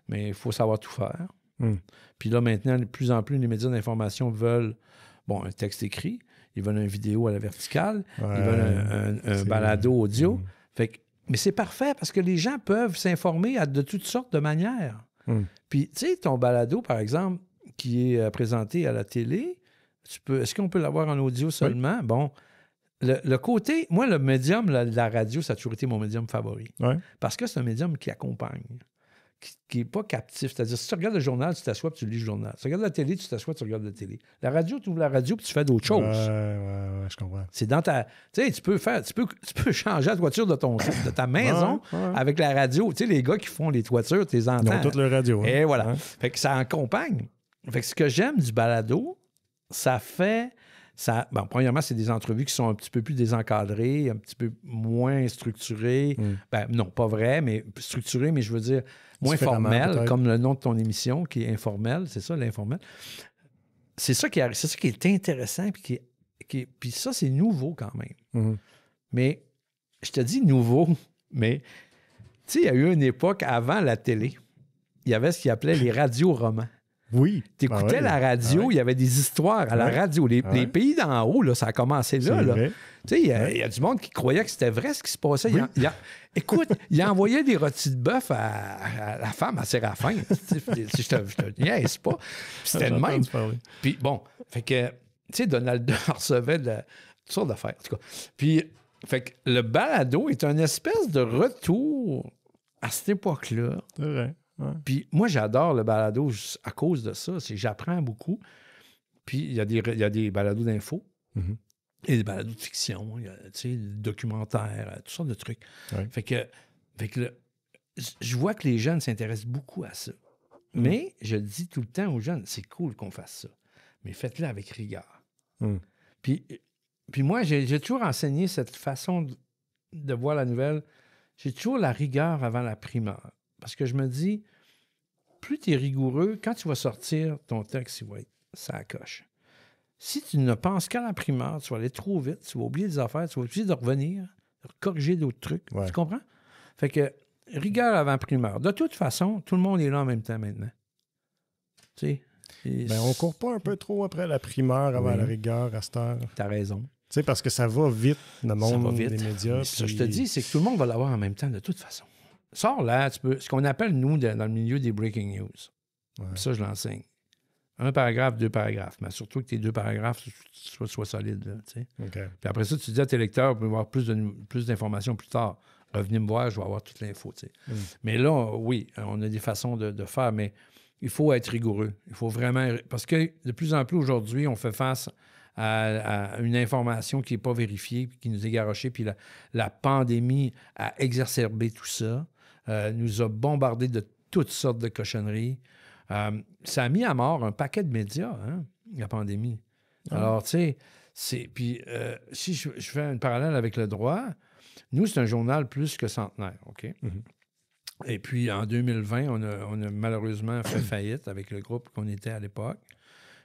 mais il faut savoir tout faire. Puis là, maintenant, de plus en plus, les médias d'information veulent, un texte écrit, ils veulent une vidéo à la verticale, ils veulent un balado audio. Mais c'est parfait parce que les gens peuvent s'informer de toutes sortes de manières. Puis, tu sais, ton balado, par exemple, qui est présenté à la télé, est-ce qu'on peut l'avoir en audio seulement? Oui. Bon, le côté... Moi, le médium, la radio, ça a toujours été mon médium favori. Ouais. Parce que c'est un médium qui accompagne, qui n'est pas captif. C'est-à-dire, si tu regardes le journal, tu t'assois et tu lis le journal. Si tu regardes la télé, tu t'assois et tu regardes la télé. La radio, tu ouvres la radio et tu fais d'autres choses. Ouais, je comprends. C'est dans ta... Tu sais, tu peux changer la toiture de ta maison avec la radio. Tu sais, les gars qui font les toitures, tu les entends. Ils ont toute leur radio. Et voilà. Fait que ça accompagne. Fait que ce que j'aime du balado, ça fait... premièrement, c'est des entrevues qui sont un petit peu plus désencadrées, un petit peu moins structurées. Non, pas vrai, mais structurées, mais je veux dire moins formelles, comme le nom de ton émission, qui est informel. C'est ça, l'informel. C'est ça qui est intéressant, puis ça, c'est nouveau quand même. Mais, je te dis nouveau, mais, tu sais, il y a eu une époque avant la télé. Il y avait ce qu'ils appelait les radioromans. Oui. Tu écoutais la radio, il y avait des histoires à la radio. Les pays d'en haut, là, ça a commencé là. Tu sais, il y a du monde qui croyait que c'était vrai ce qui se passait. Écoute, il a envoyé des rôtis de bœuf à la femme, à Séraphin. Je te niaise pas. C'était le même. Puis bon, fait que, tu sais, Donald Duck recevait toutes sortes d'affaires, en tout cas. Puis, fait que le balado est une espèce de retour à cette époque-là. C'est vrai. Ouais. Puis moi, j'adore le balado à cause de ça. J'apprends beaucoup. Puis il y a des balados d'infos. Et des balados de fiction. Il y a, documentaires, toutes sortes de trucs. Ouais. Fait que je vois que les jeunes s'intéressent beaucoup à ça. Mais je dis tout le temps aux jeunes, c'est cool qu'on fasse ça. Mais faites-le avec rigueur. Puis moi, j'ai toujours enseigné cette façon de voir la nouvelle. J'ai toujours la rigueur avant la primeur. Parce que je me dis, plus tu es rigoureux, quand tu vas sortir, ton texte, il va être ça coche. Si tu ne penses qu'à la primaire, tu vas aller trop vite, tu vas oublier des affaires, tu vas obligé de revenir, de corriger d'autres trucs. Ouais. Tu comprends? Fait que rigueur avant primaire. De toute façon, tout le monde est là en même temps maintenant. Tu sais? On court pas un peu trop après la primaire avant la rigueur à cette heure. T'as raison. Tu sais, parce que ça va vite, le monde des médias. Mais ce que je te dis, c'est que tout le monde va l'avoir en même temps de toute façon. Sors là, ce qu'on appelle, nous, dans le milieu des breaking news. Ouais. Ça, je l'enseigne. 1 paragraphe, 2 paragraphes. Mais surtout que tes 2 paragraphes soient solides. Là, okay. Puis après ça, tu dis à tes lecteurs, vous pouvez avoir plus d'informations plus tard. Revenez me voir, je vais avoir toute l'info. Mais là, oui, on a des façons de faire, mais il faut être rigoureux. Il faut vraiment... Parce que de plus en plus, aujourd'hui, on fait face à une information qui n'est pas vérifiée, qui nous est garochée, puis la pandémie a exacerbé tout ça. Nous a bombardé de toutes sortes de cochonneries. Ça a mis à mort un paquet de médias, la pandémie. Alors, tu sais, puis si je fais un parallèle avec le droit, nous, c'est un journal plus que centenaire, OK? Et puis, en 2020, on a malheureusement fait faillite avec le groupe qu'on était à l'époque.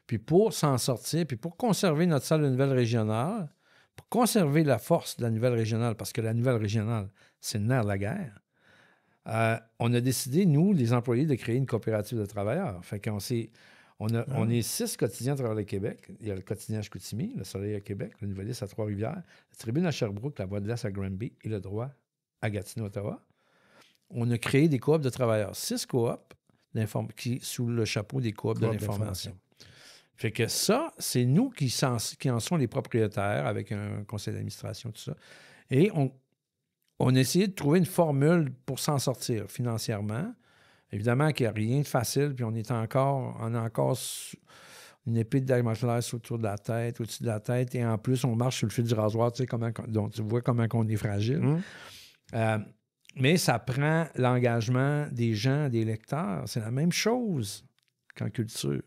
Puis pour s'en sortir, puis pour conserver notre salle de nouvelles régionales, pour conserver la force de la nouvelle régionale, parce que la nouvelle régionale, c'est le nerf de la guerre, on a décidé, nous, les employés, de créer une coopérative de travailleurs. Fait qu'on on est 6 quotidiens à travers le Québec. Il y a le quotidien à Chicoutimi, le Soleil à Québec, le Nouvelliste à Trois-Rivières, la Tribune à Sherbrooke, la Voix de l'Est à Granby et le Droit à Gatineau, Ottawa. On a créé des coops de travailleurs. 6 coops qui sous le chapeau des coops de l'information. Fait que ça, c'est nous qui en sont les propriétaires avec un conseil d'administration, tout ça. Et on a essayé de trouver une formule pour s'en sortir financièrement. Évidemment qu'il n'y a rien de facile, puis on a encore une épée de Damoclès autour de la tête, au-dessus de la tête, et en plus, on marche sur le fil du rasoir, tu sais, donc tu vois comment on est fragile. Mais ça prend l'engagement des gens, des lecteurs. C'est la même chose qu'en culture.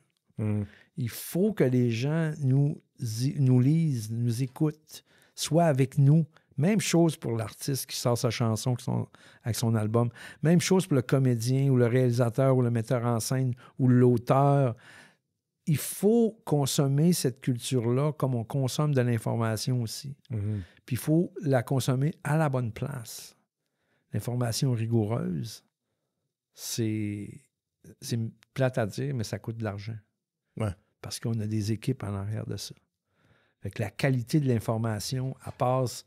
Il faut que les gens nous lisent, nous écoutent, soient avec nous. Même chose pour l'artiste qui sort sa chanson avec son album. Même chose pour le comédien ou le réalisateur ou le metteur en scène ou l'auteur. Il faut consommer cette culture-là comme on consomme de l'information aussi. Puis il faut la consommer à la bonne place. l'information rigoureuse, c'est plate à dire, mais ça coûte de l'argent. Ouais. Parce qu'on a des équipes en arrière de ça. Fait que la qualité de l'information, elle passe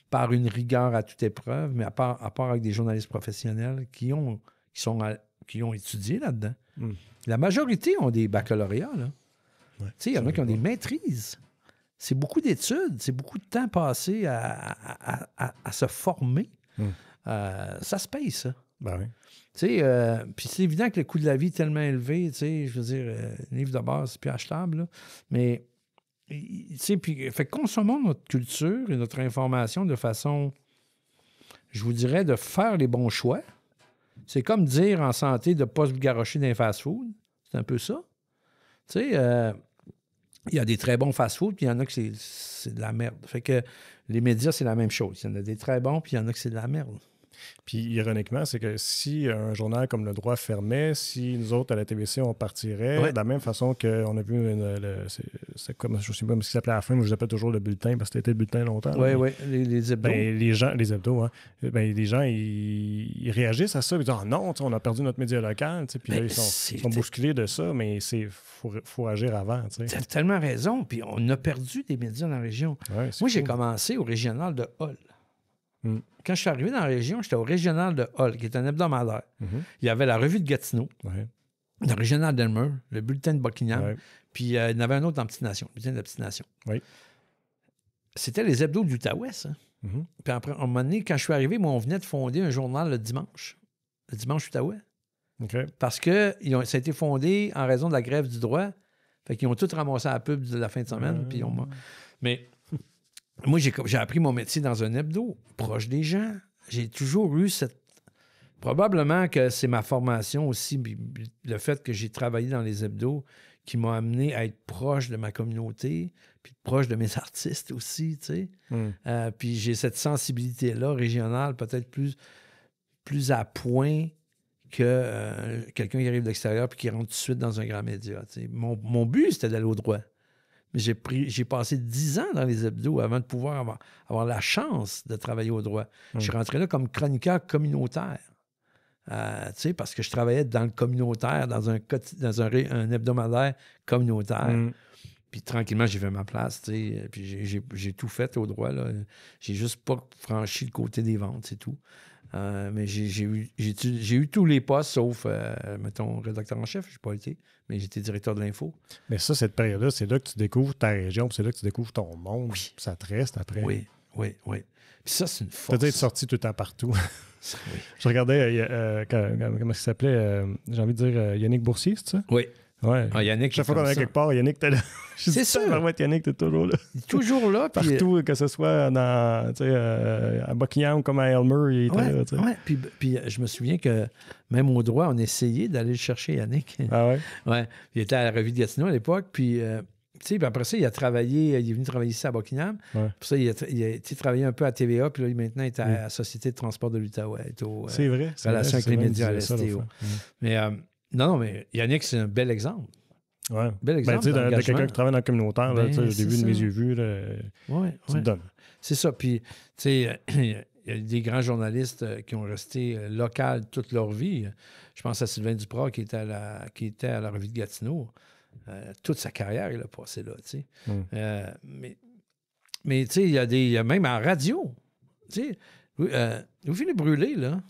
par une rigueur à toute épreuve, mais à part avec des journalistes professionnels qui ont étudié là-dedans. La majorité ont des baccalauréats, là. Ouais, il y en a qui ont des maîtrises. C'est beaucoup d'études, c'est beaucoup de temps passé à se former. Ça se paye, ça. Ben oui. Puis c'est évident que le coût de la vie est tellement élevé, je veux dire, un livre de base, c'est plus achetable, là. Mais, fait consommons notre culture et notre information de façon, je vous dirais, de faire les bons choix. C'est comme dire en santé de ne pas se garocher dans les fast-food. C'est un peu ça. Il y a des très bons fast-food, puis il y en a que c'est de la merde. Fait que les médias, c'est la même chose. Il y en a des très bons, puis il y en a que c'est de la merde. Puis, ironiquement, c'est que si un journal comme Le Droit fermait, si nous autres, à la TVC, on partirait, de la même façon qu'on a vu, c'est comme, je ne sais pas ce qu'il s'appelait à la fin, mais je l'appelle toujours le bulletin, parce que c'était le bulletin longtemps. Oui, les hebdos. Ben, les hebdos, hein. Ben, les gens, ils réagissent à ça, ils disent « Ah non, on a perdu notre média local. » Puis là, ils sont bousculés de ça, mais il faut agir avant. Tu as tellement raison. Puis on a perdu des médias dans la région. Ouais, moi, j'ai commencé au régional de Hull. Quand je suis arrivé dans la région, j'étais au régional de Hull, qui est un hebdomadaire. Il y avait la revue de Gatineau, le régional d'Elmer, le bulletin de Buckingham, puis il y en avait un autre dans Petite Nation, le bulletin de la Petite Nation. C'était les hebdos de l'Outaouais, ça. Puis après, à un moment donné, quand je suis arrivé, moi, on venait de fonder un journal le dimanche Outaouais. Parce que ça a été fondé en raison de la grève du droit. Fait qu'ils ont tous ramassé à la pub de la fin de semaine. Puis mais moi, j'ai appris mon métier dans un hebdo, proche des gens. J'ai toujours eu cette... Probablement que c'est ma formation aussi, le fait que j'ai travaillé dans les hebdos qui m'a amené à être proche de ma communauté, puis proche de mes artistes aussi, tu sais. Puis j'ai cette sensibilité-là régionale, peut-être plus à point que quelqu'un qui arrive de l'extérieur puis qui rentre tout de suite dans un grand média. Tu sais. Mon but, c'était d'aller au droit. Mais j'ai passé 10 ans dans les hebdos avant de pouvoir avoir la chance de travailler au droit. Je suis rentré là comme chroniqueur communautaire. Parce que je travaillais dans le communautaire, dans un hebdomadaire communautaire. Puis tranquillement, j'ai fait ma place. Puis j'ai tout fait au droit. Là. J'ai juste pas franchi le côté des ventes, c'est tout. Mais j'ai eu tous les postes, sauf, mettons, rédacteur en chef. Je n'ai pas été, mais j'étais directeur de l'info. Mais ça, cette période-là, c'est là que tu découvres ta région, puis c'est là que tu découvre ton monde. Oui. Ça te reste après. Oui. Puis ça, c'est une force. Tu as dû être sorti tout le temps partout. Oui. Je regardais, comment il s'appelait, j'ai envie de dire Yannick Boursier, c'est ça? Oui. Ouais. Yannick, chaque fois qu'on est quelque part, Yannick, t'es là. C'est sûr. Yannick, t'es toujours là. Toujours là. Partout, que ce soit à Buckingham comme à Elmer, il était là. Oui, puis je me souviens que même au droit, on essayait d'aller le chercher, Yannick. Ah ouais? Oui. Il était à la revue de Gatineau à l'époque, puis après ça, il est venu travailler ici à Buckingham. Ouais. Puis ça, il a travaillé un peu à TVA, puis là, maintenant, il est à la Société de transport de l'Outaouais. C'est vrai. Relation avec les médias à l'STO. Mais non, mais Yannick, c'est un bel exemple. Oui. Bel exemple. De quelqu'un qui travaille dans le communautaire, j'ai vu de mes yeux vus. Tu te donnes. C'est ça. Puis, tu sais, il y a des grands journalistes qui ont resté locaux toute leur vie. Je pense à Sylvain Duprat qui était à la revue de Gatineau. Toute sa carrière, il a passé là, tu sais. Mais tu sais, il y a même en radio. Tu sais, Louis-Philippe Brûlé, là,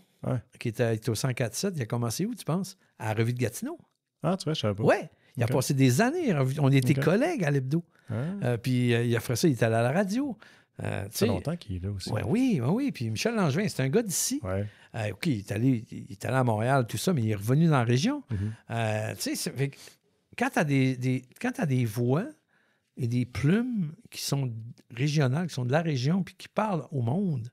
qui était au 104.7, il a commencé où, tu penses? À la revue de Gatineau. Ah, tu vois, je savais pas. Oui, il a passé des années. On était collègues à l'hebdo. Puis il a fait ça, il était allé à la radio. Ça fait longtemps qu'il est là aussi. Oui. Puis Michel Langevin, c'est un gars d'ici. OK, il est allé à Montréal, tout ça, mais il est revenu dans la région. Tu sais, quand tu as des voix et des plumes qui sont régionales, qui sont de la région, puis qui parlent au monde,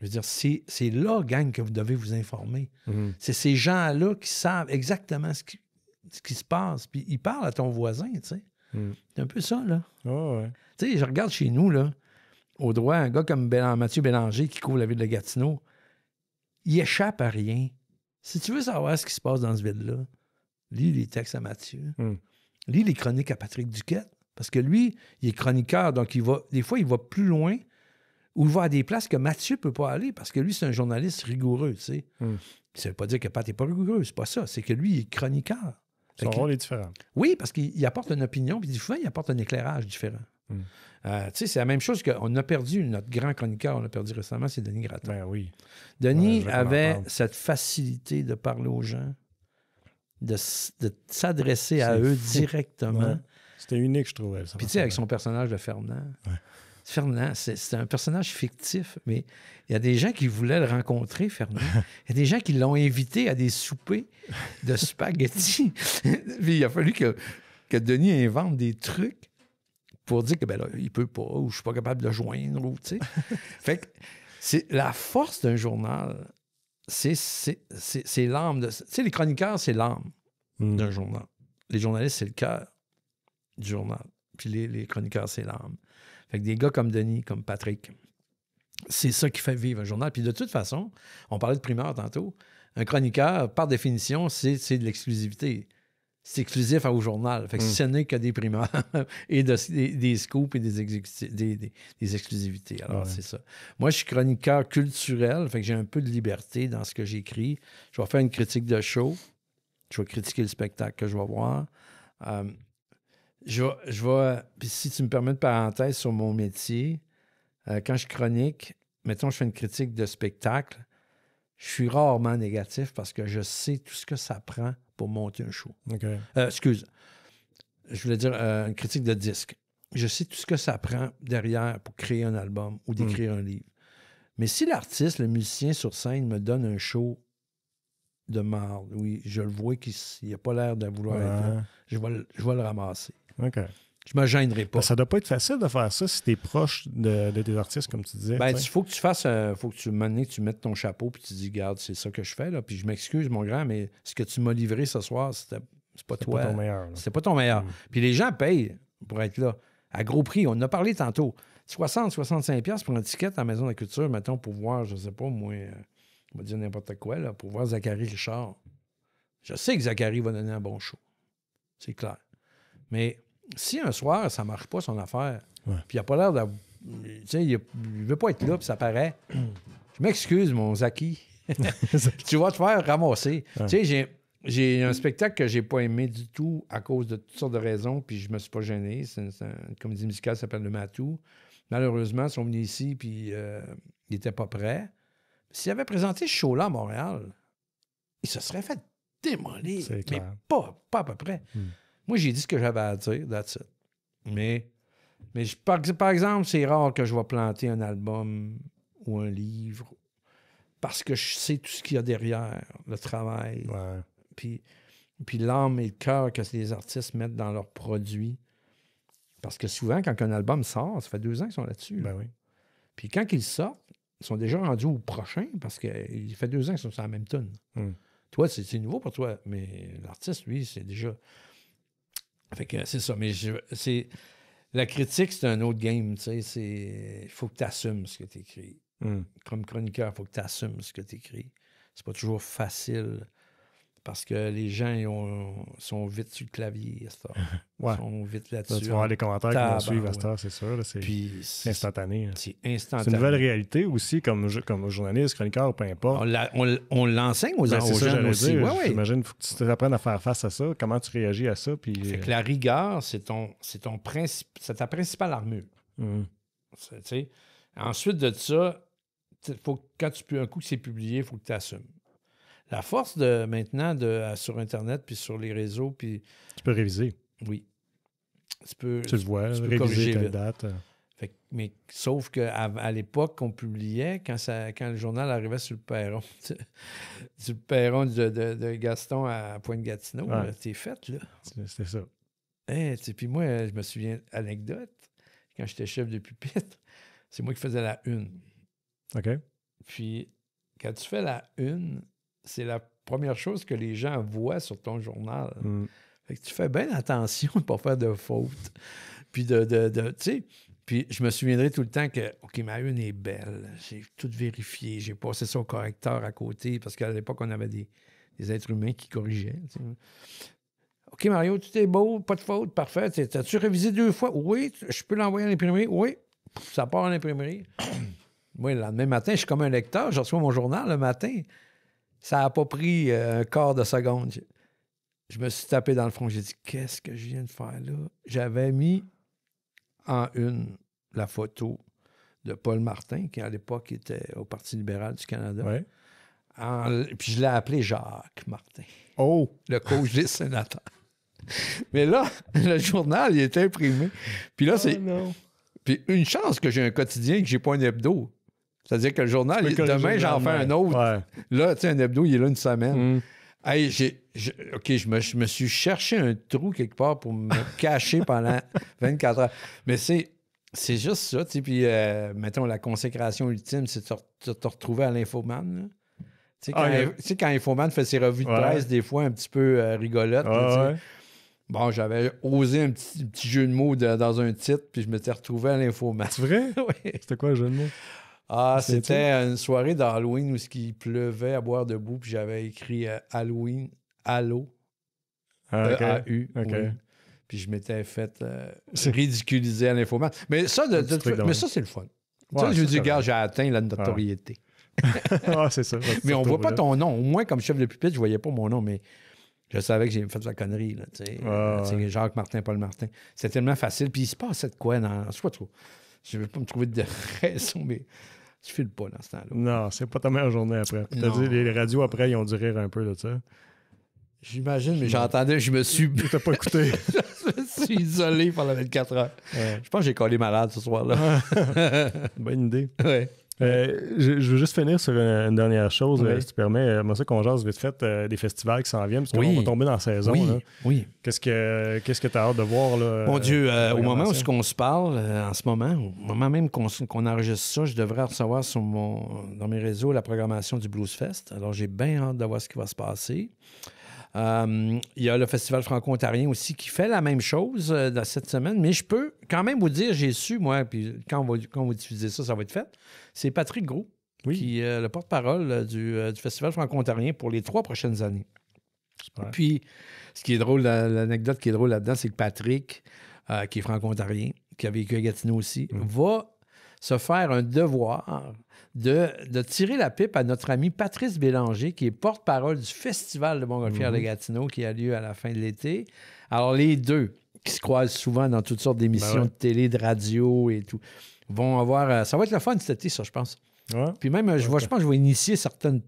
je veux dire, c'est là, gang, que vous devez vous informer. C'est ces gens-là qui savent exactement ce qui se passe. Puis ils parlent à ton voisin, tu sais. C'est un peu ça, là. Tu sais, je regarde chez nous, là, au droit, un gars comme Mathieu Bélanger qui couvre la ville de Gatineau, il échappe à rien. Si tu veux savoir ce qui se passe dans ce ville-là, lis les textes à Mathieu. Lis les chroniques à Patrick Duquette. Parce que lui, il est chroniqueur, donc des fois, il va plus loin Ou il va à des places que Mathieu ne peut pas aller parce que lui, c'est un journaliste rigoureux, tu sais. Ça ne veut pas dire que Pat n'est pas rigoureux, c'est pas ça. C'est que lui, il est chroniqueur. Son rôle est différent. Oui, parce qu'il apporte une opinion, puis souvent, il apporte un éclairage différent. Tu sais, c'est la même chose qu'on a perdu, notre grand chroniqueur, on l'a perdu récemment, c'est Denis Gratton. Ben oui. Denis avait cette facilité de parler aux gens, de s'adresser à eux directement. Ouais. C'était unique, je trouvais. Puis tu sais, avec son personnage de Fernand. Ouais. Fernand, c'est un personnage fictif, mais il y a des gens qui voulaient le rencontrer, Fernand. Il y a des gens qui l'ont invité à des soupers de spaghettis. Puis il a fallu que Denis invente des trucs pour dire que ben là, il peut pas, ou je suis pas capable de le joindre, ou tu sais. Fait que c'est la force d'un journal, c'est l'âme de. Tu sais, les chroniqueurs, c'est l'âme d'un journal. Les journalistes, c'est le cœur du journal. Puis les chroniqueurs, c'est l'âme. Fait que des gars comme Denis, comme Patrick, c'est ça qui fait vivre un journal. Puis de toute façon, on parlait de primeur tantôt, un chroniqueur, par définition, c'est de l'exclusivité. C'est exclusif au journal. Fait que ce n'est que des primeurs et des scoops et des exclusivités. Alors, c'est ça. Moi, je suis chroniqueur culturel, fait que j'ai un peu de liberté dans ce que j'écris. Je vais faire une critique de show. Je vais critiquer le spectacle que je vais voir. Puis si tu me permets de parenthèse sur mon métier, quand je chronique, mettons, je fais une critique de spectacle, je suis rarement négatif parce que je sais tout ce que ça prend pour monter un show. Okay. Excuse. Je voulais dire une critique de disque. Je sais tout ce que ça prend derrière pour créer un album ou d'écrire un livre. Mais si l'artiste, le musicien sur scène me donne un show de marde, oui, je le vois qu'il n'a pas l'air de vouloir être là, je vais le ramasser. OK. Je me gênerai pas. Ça doit pas être facile de faire ça si tu es proche de tes artistes, comme tu disais. Ben, il faut que tu fasses, faut que tu mettes ton chapeau puis tu dis, regarde, c'est ça que je fais, là. Puis je m'excuse, mon grand, mais ce que tu m'as livré ce soir, c'est pas toi. Pas ton meilleur. C'était pas ton meilleur. Puis les gens payent pour être là. À gros prix, on en a parlé tantôt. 60-65$ pour un ticket à la Maison de la Culture, mettons, pour voir, je sais pas, moi, on va dire n'importe quoi, là, pour voir Zachary Richard. Je sais que Zachary va donner un bon show. C'est clair. Mais si un soir, ça marche pas, son affaire, puis il n'a pas l'air d'avoir... Tu sais, il veut pas être là, puis ça paraît. Je m'excuse, mon Zaki. Tu vas te faire ramasser. Tu sais, j'ai un spectacle que j'ai pas aimé du tout à cause de toutes sortes de raisons, puis je me suis pas gêné. C'est une comédie musicale qui s'appelle Le Matou. Malheureusement, ils sont venus ici, puis ils n'étaient pas prêts. S'ils avaient présenté ce show-là à Montréal, ils se seraient fait démolir. Mais pas à peu près. Moi, j'ai dit ce que j'avais à dire, that's it. Mais par exemple, c'est rare que je vais planter un album ou un livre parce que je sais tout ce qu'il y a derrière, le travail, puis l'âme et le cœur que les artistes mettent dans leurs produits. Parce que souvent, quand un album sort, ça fait 2 ans qu'ils sont là-dessus. Ben oui. Puis quand ils sortent, ils sont déjà rendus au prochain parce qu'il fait 2 ans qu'ils sont sur la même tune. Toi, c'est nouveau pour toi, mais l'artiste, lui, c'est déjà... Fait que c'est ça. Mais la critique, c'est un autre game, tu sais. Il faut que tu assumes ce que tu écris. Comme chroniqueur, il faut que tu assumes ce que tu écris. C'est pas toujours facile parce que les gens sont vite sur le clavier à cette heure. Ils sont vite là-dessus. Tu vas avoir les commentaires qui vont suivre à cette heure, c'est sûr. C'est instantané. C'est instantané. C'est une nouvelle réalité aussi, comme journaliste, chroniqueur, peu importe. On l'enseigne aux gens aussi. J'imagine qu'il faut que tu t'apprennes à faire face à ça. Comment tu réagis à ça? Puis... Fait que la rigueur, c'est ta principale armure. Ensuite de ça, un coup que c'est publié, il faut que tu assumes. La force maintenant sur Internet puis sur les réseaux, puis... Tu peux réviser. Oui. Tu le vois, réviser telle date. Mais sauf qu'à l'époque, on publiait, quand le journal arrivait sur le perron de Gaston à Pointe-Gatineau, t'es fait, là. C'était ça. Puis moi, je me souviens, anecdote, quand j'étais chef de pupitre, c'est moi qui faisais la une. OK. Puis, quand tu fais la une, c'est la première chose que les gens voient sur ton journal. Fait que tu fais bien attention de ne pas faire de fautes. Puis tu sais, puis je me souviendrai tout le temps que, OK, ma une est belle. J'ai tout vérifié. J'ai passé ça au correcteur à côté parce qu'à l'époque, on avait des êtres humains qui corrigeaient. T'sais. OK, Mario, tout est beau, pas de faute, parfait. T'as-tu révisé 2 fois? Oui. Je peux l'envoyer à l'imprimerie? Oui. Ça part à l'imprimerie. Moi, le lendemain matin, je suis comme un lecteur, je reçois mon journal le matin. Ça n'a pas pris un quart de seconde. Je me suis tapé dans le front. J'ai dit, qu'est-ce que je viens de faire là? J'avais mis en une la photo de Paul Martin, qui à l'époque était au Parti libéral du Canada. Ouais. Puis je l'ai appelé Jacques Martin. Oh! Le coach des sénateurs. Mais là, le journal, il est imprimé. Puis là, c'est... non. Puis une chance que j'ai un quotidien et que j'ai pas un hebdo. C'est-à-dire que le journal, demain, j'en fais un autre. Ouais. Là, tu sais, un hebdo, il est là une semaine. Hey, je me suis cherché un trou quelque part pour me cacher pendant 24 heures. Mais c'est juste ça, tu sais. Puis, mettons, la consécration ultime, c'est de te retrouver à l'Infoman. Tu sais, quand Infoman fait ses revues de presse, des fois un petit peu rigolotes. Là, bon, j'avais osé un petit jeu de mots dans un titre, puis je m'étais retrouvé à l'Infoman. C'est vrai? Oui. C'était quoi le jeu de mots? C'était une soirée d'Halloween où il pleuvait à boire debout, puis j'avais écrit Halloween, Allo, E-A-U. OK. Oui. Puis je m'étais fait ridiculiser à l'Infoman. Mais ça, c'est le fun. Je veux dire, regarde, j'ai atteint la notoriété. C'est ça. Mais on voit pas ton nom. Au moins, comme chef de pupitre, je voyais pas mon nom, mais je savais que j'ai fait de la connerie. Là, c'est Jacques Martin, Paul Martin. C'était tellement facile. Puis il se passait de quoi dans... Je sais pas trop. Je ne vais pas me trouver de raison, mais je file pas dans ce temps-là. Non, c'est pas ta meilleure journée après. T'as dit, les radios après, ils ont dû rire un peu de ça. J'imagine, mais j'entendais, je me suis... T'as pas écouté. Je me suis isolé pendant 24 heures. Ouais. Je pense que j'ai collé malade ce soir-là. Bonne idée. Ouais. Je veux juste finir sur une dernière chose, si tu permets. Moi, ça qu'on jase vite fait des festivals qui s'en viennent, parce qu'on va tomber dans la saison. Oui, là. oui. Qu'est-ce que tu as hâte de voir? Là, Mon Dieu, au moment où on se parle, en ce moment, au moment même qu'on enregistre ça, je devrais recevoir dans mes réseaux la programmation du Blues Fest. Alors, j'ai bien hâte de voir ce qui va se passer. Il y a le Festival franco-ontarien aussi qui fait la même chose dans cette semaine, mais je peux quand même vous dire, j'ai su, moi, puis quand on va diffuser ça, ça va être fait. C'est Patrick Gros, qui est le porte-parole du Festival franco-ontarien pour les 3 prochaines années. Super. Puis, ce qui est drôle, l'anecdote qui est drôle là-dedans, c'est que Patrick, qui est franco-ontarien, qui a vécu à Gatineau aussi, va se faire un devoir de tirer la pipe à notre ami Patrice Bélanger, qui est porte-parole du Festival de Montgolfière de Gatineau, qui a lieu à la fin de l'été. Alors, les deux, qui se croisent souvent dans toutes sortes d'émissions de télé, de radio et tout, vont avoir... ça va être le fun cet été, ça, je pense. Ouais. Puis même, je pense que je vais initier certaines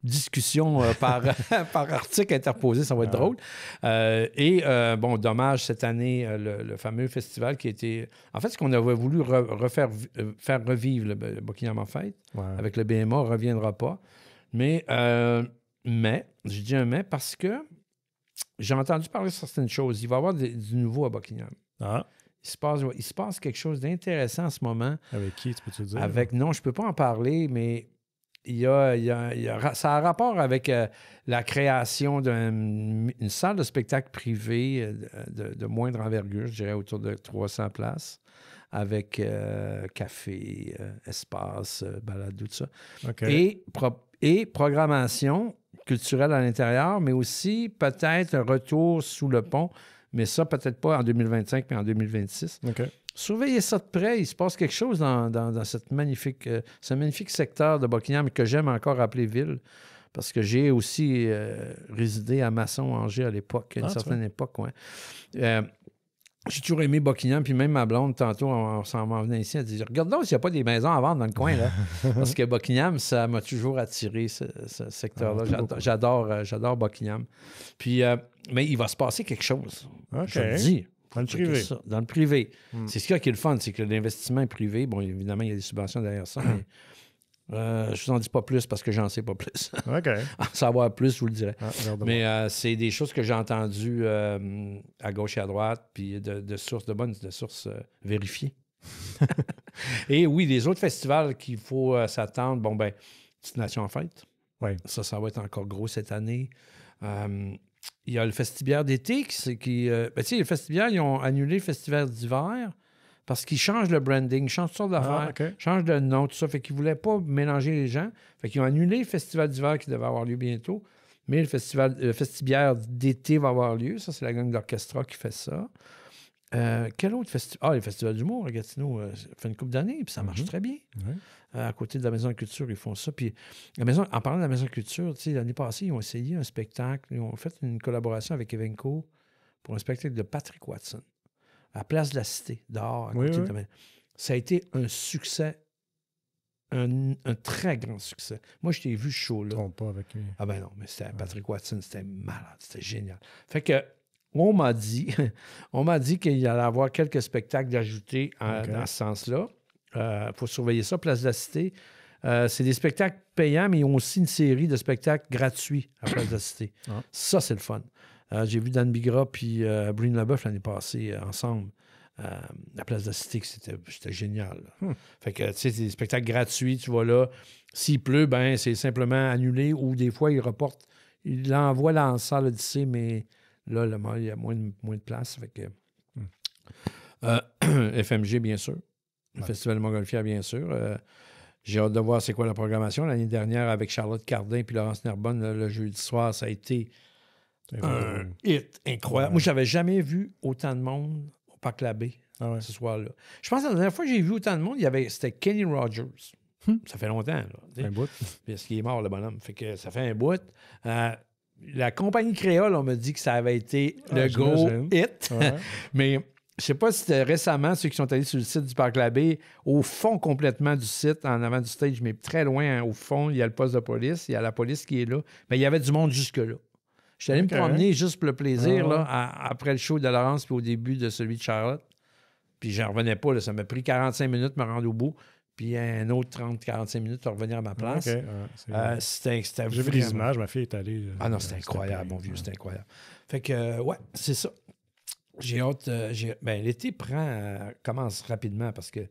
discussions par article interposé, ça va être drôle. Bon, dommage, cette année, le fameux festival qui a été... En fait, ce qu'on avait voulu faire revivre le Buckingham en fête, avec le BMA, ne reviendra pas. Mais, je dis un mais parce que j'ai entendu parler de certaines choses. Il va y avoir du nouveau à Buckingham. Ah. Il se passe quelque chose d'intéressant en ce moment. Avec qui, tu peux-tu dire? Non, je ne peux pas en parler, mais ça a rapport avec la création d'une salle de spectacle privée de moindre envergure, je dirais autour de 300 places, avec café, espace, balado, tout ça. Okay. Et programmation culturelle à l'intérieur, mais aussi peut-être un retour sous le pont, mais ça, peut-être pas en 2025, mais en 2026. OK. Surveillez ça de près. Il se passe quelque chose dans ce magnifique secteur de Buckingham que j'aime encore appeler ville, parce que j'ai aussi résidé à Masson-Angers à l'époque, à une certaine époque. Ouais. J'ai toujours aimé Buckingham, puis même ma blonde, tantôt, on s'en venait ici, elle dit « Regarde donc s'il n'y a pas des maisons à vendre dans le coin, là. » Parce que Buckingham, ça m'a toujours attiré, ce secteur-là. J'adore Buckingham. Puis, mais il va se passer quelque chose. Okay. Je le dis. Dans le privé. Dans le privé. C'est ce qui est le fun, c'est que l'investissement est privé. Bon, évidemment, il y a des subventions derrière ça, mais je vous en dis pas plus parce que j'en sais pas plus. OK. En savoir plus, je vous le dirais. Mais c'est des choses que j'ai entendues à gauche et à droite, puis de sources vérifiées. Et oui, les autres festivals qu'il faut s'attendre, bon, ben, Destination en fête. Oui. Ça va être encore gros cette année. Il y a le Festibiaire d'été tu sais, les Festibiaires, ils ont annulé le Festival d'hiver parce qu'ils changent le branding, ils changent toutes sortes d'affaires, changent de nom, tout ça. Fait qu'ils ne voulaient pas mélanger les gens. Fait qu'ils ont annulé le Festival d'hiver qui devait avoir lieu bientôt. Mais le Festibiaire d'été va avoir lieu. Ça, c'est la gang d'orchestra qui fait ça. quel autre festival? Les festivals d'humour à Gatineau, ça fait une couple d'années, puis ça marche très bien. Ouais. À côté de la Maison de Culture, ils font ça. Puis en parlant de la Maison de Culture, l'année passée, ils ont essayé un spectacle. Ils ont fait une collaboration avec Evenco pour un spectacle de Patrick Watson à Place de la Cité, dehors, à côté de la Maison. Ça a été un succès, un très grand succès. Moi, je t'ai vu ce show-là. Trompe pas avec lui. Ah ben non, mais c'était Patrick Watson, c'était malade, c'était génial. Fait que on m'a dit qu'il y allait avoir quelques spectacles d'ajouter dans ce sens-là. Il faut surveiller ça, Place de la Cité. C'est des spectacles payants, mais ils ont aussi une série de spectacles gratuits à Place de la Cité. Ça, c'est le fun. J'ai vu Dan Bigra puis Brune Leboeuf l'année passée ensemble à Place de la Cité, que c'était génial. Fait que, tu sais, c'est des spectacles gratuits, tu vois là. S'il pleut, ben c'est simplement annulé ou des fois, il l'envoie dans la salle Odyssée, mais là, il y a moins de place. Fait que, FMG, bien sûr. Le Festival de Montgolfière, bien sûr. J'ai hâte de voir c'est quoi la programmation. L'année dernière, avec Charlotte Cardin puis Laurence Nerbonne, le jeudi soir, ça a été un hit incroyable. Moi, je n'avais jamais vu autant de monde au Parc Labbé ce soir-là. Je pense que la dernière fois que j'ai vu autant de monde, c'était Kenny Rogers. Ça fait longtemps. Là, un bout. Parce qu'il est mort, le bonhomme. Fait que ça fait un bout. La compagnie créole, on m'a dit que ça avait été le gros hit. Mais je ne sais pas si c'était récemment, ceux qui sont allés sur le site du Parc Labbé, au fond complètement du site, en avant du stage, mais très loin, au fond, il y a le poste de police, il y a la police qui est là. Mais il y avait du monde jusque-là. Je suis allé me promener juste pour le plaisir, là, après le show de Laurence puis au début de celui de Charlotte. Puis j'en revenais pas. Là, ça m'a pris 45 minutes de me rendre au bout. Puis un autre 30-45 minutes pour revenir à ma place. C'était J'ai vu les images, ma fille est allée. Non, c'était incroyable, mon vieux, c'était incroyable. Fait que, c'est ça. J'ai hâte. L'été commence rapidement parce que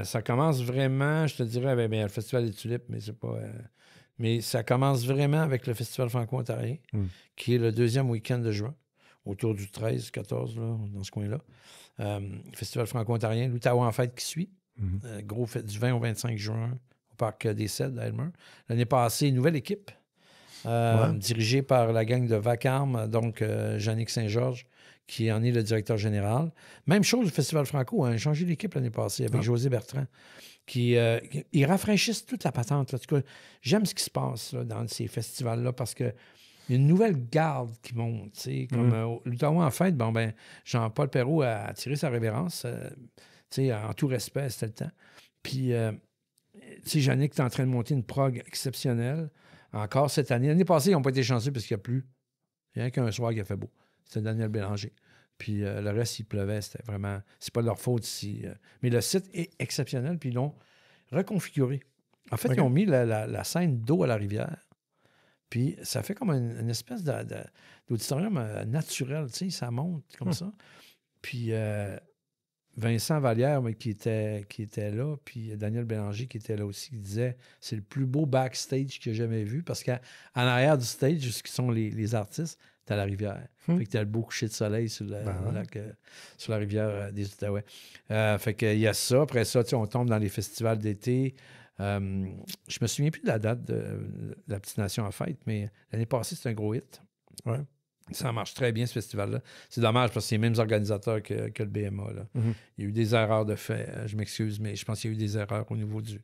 ça commence vraiment, je te dirais, le Festival des Tulipes, mais c'est pas. Mais ça commence vraiment avec le Festival franco-ontarien, qui est le deuxième week-end de juin, autour du 13-14, dans ce coin-là. Festival franco-ontarien, l'Outaouais en fête qui suit. Gros fête du 20 au 25 juin au Parc des Cèdres d'Aylmer. L'année passée, une nouvelle équipe dirigée par la gang de Vacarme, donc Yannick Saint-Georges, qui en est le directeur général. Même chose au Festival Franco, a changé d'équipe l'année passée avec José Bertrand, ils rafraîchissent toute la patente. Là. En tout cas, j'aime ce qui se passe là, dans ces festivals-là parce que il y a une nouvelle garde qui monte. Comme l'Outaouais en fête, Jean-Paul Perrault a tiré sa révérence. En tout respect, c'était le temps. Puis, Yannick est en train de monter une prog exceptionnelle encore cette année. L'année passée, ils n'ont pas été chanceux parce qu'il n'y a plu. Il n'y a rien qu'un soir qui a fait beau. C'était Daniel Bélanger. Puis le reste, il pleuvait. C'était vraiment... C'est pas de leur faute ici. Mais le site est exceptionnel. Puis ils l'ont reconfiguré. En fait, ils ont mis la scène d'eau à la rivière. Puis ça fait comme une espèce d'auditorium naturel. Tu sais, ça monte comme ça. Puis Vincent Vallière, qui était là, puis Daniel Bélanger qui était là aussi, qui disait c'est le plus beau backstage que j'ai jamais vu parce qu'en arrière du stage, qui sont les artistes, t'as la rivière. Fait que t'as le beau coucher de soleil sur la rivière des Outaouais. Fait qu'il y a ça. Après ça, on tombe dans les festivals d'été. Je me souviens plus de la date de la Petite Nation en fête, mais l'année passée, c'était un gros hit. Ouais. Ça marche très bien, ce festival-là. C'est dommage parce que c'est les mêmes organisateurs que le BMA. Là. Il y a eu des erreurs de fait. Je m'excuse, mais je pense qu'il y a eu des erreurs au niveau de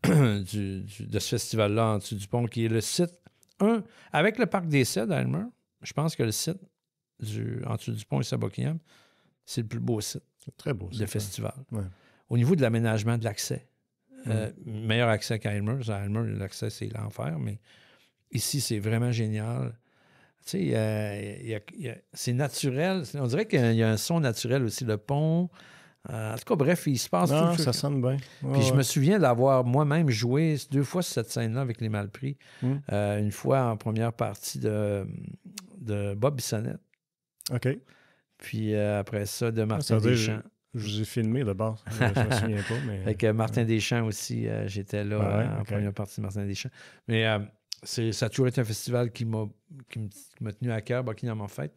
ce festival-là en dessous du pont, qui est le site 1. Avec le Parc des Cèdres à Aylmer, je pense que le site en dessous du pont et Saint-Boquillem, c'est le plus beau site. C'est très beau, de festival. Ouais. Au niveau de l'aménagement de l'accès, meilleur accès qu'à Aylmer. À Aylmer, l'accès, c'est l'enfer, mais ici, c'est vraiment génial. Tu sais, c'est naturel. On dirait qu'il y a un son naturel aussi. Le pont. En tout cas, bref, il se passe tout. Ça sonne bien. Puis je me souviens d'avoir moi-même joué 2 fois sur cette scène-là avec les Malpris. Une fois en première partie de Bob Bissonnette. OK. Puis après ça, de Martin Deschamps. Je vous ai filmé de base. Je ne me souviens pas. Mais... Avec Martin Deschamps aussi, j'étais là en première partie de Martin Deschamps. Mais... ça a toujours été un festival qui m'a tenu à cœur, Buckingham en fête,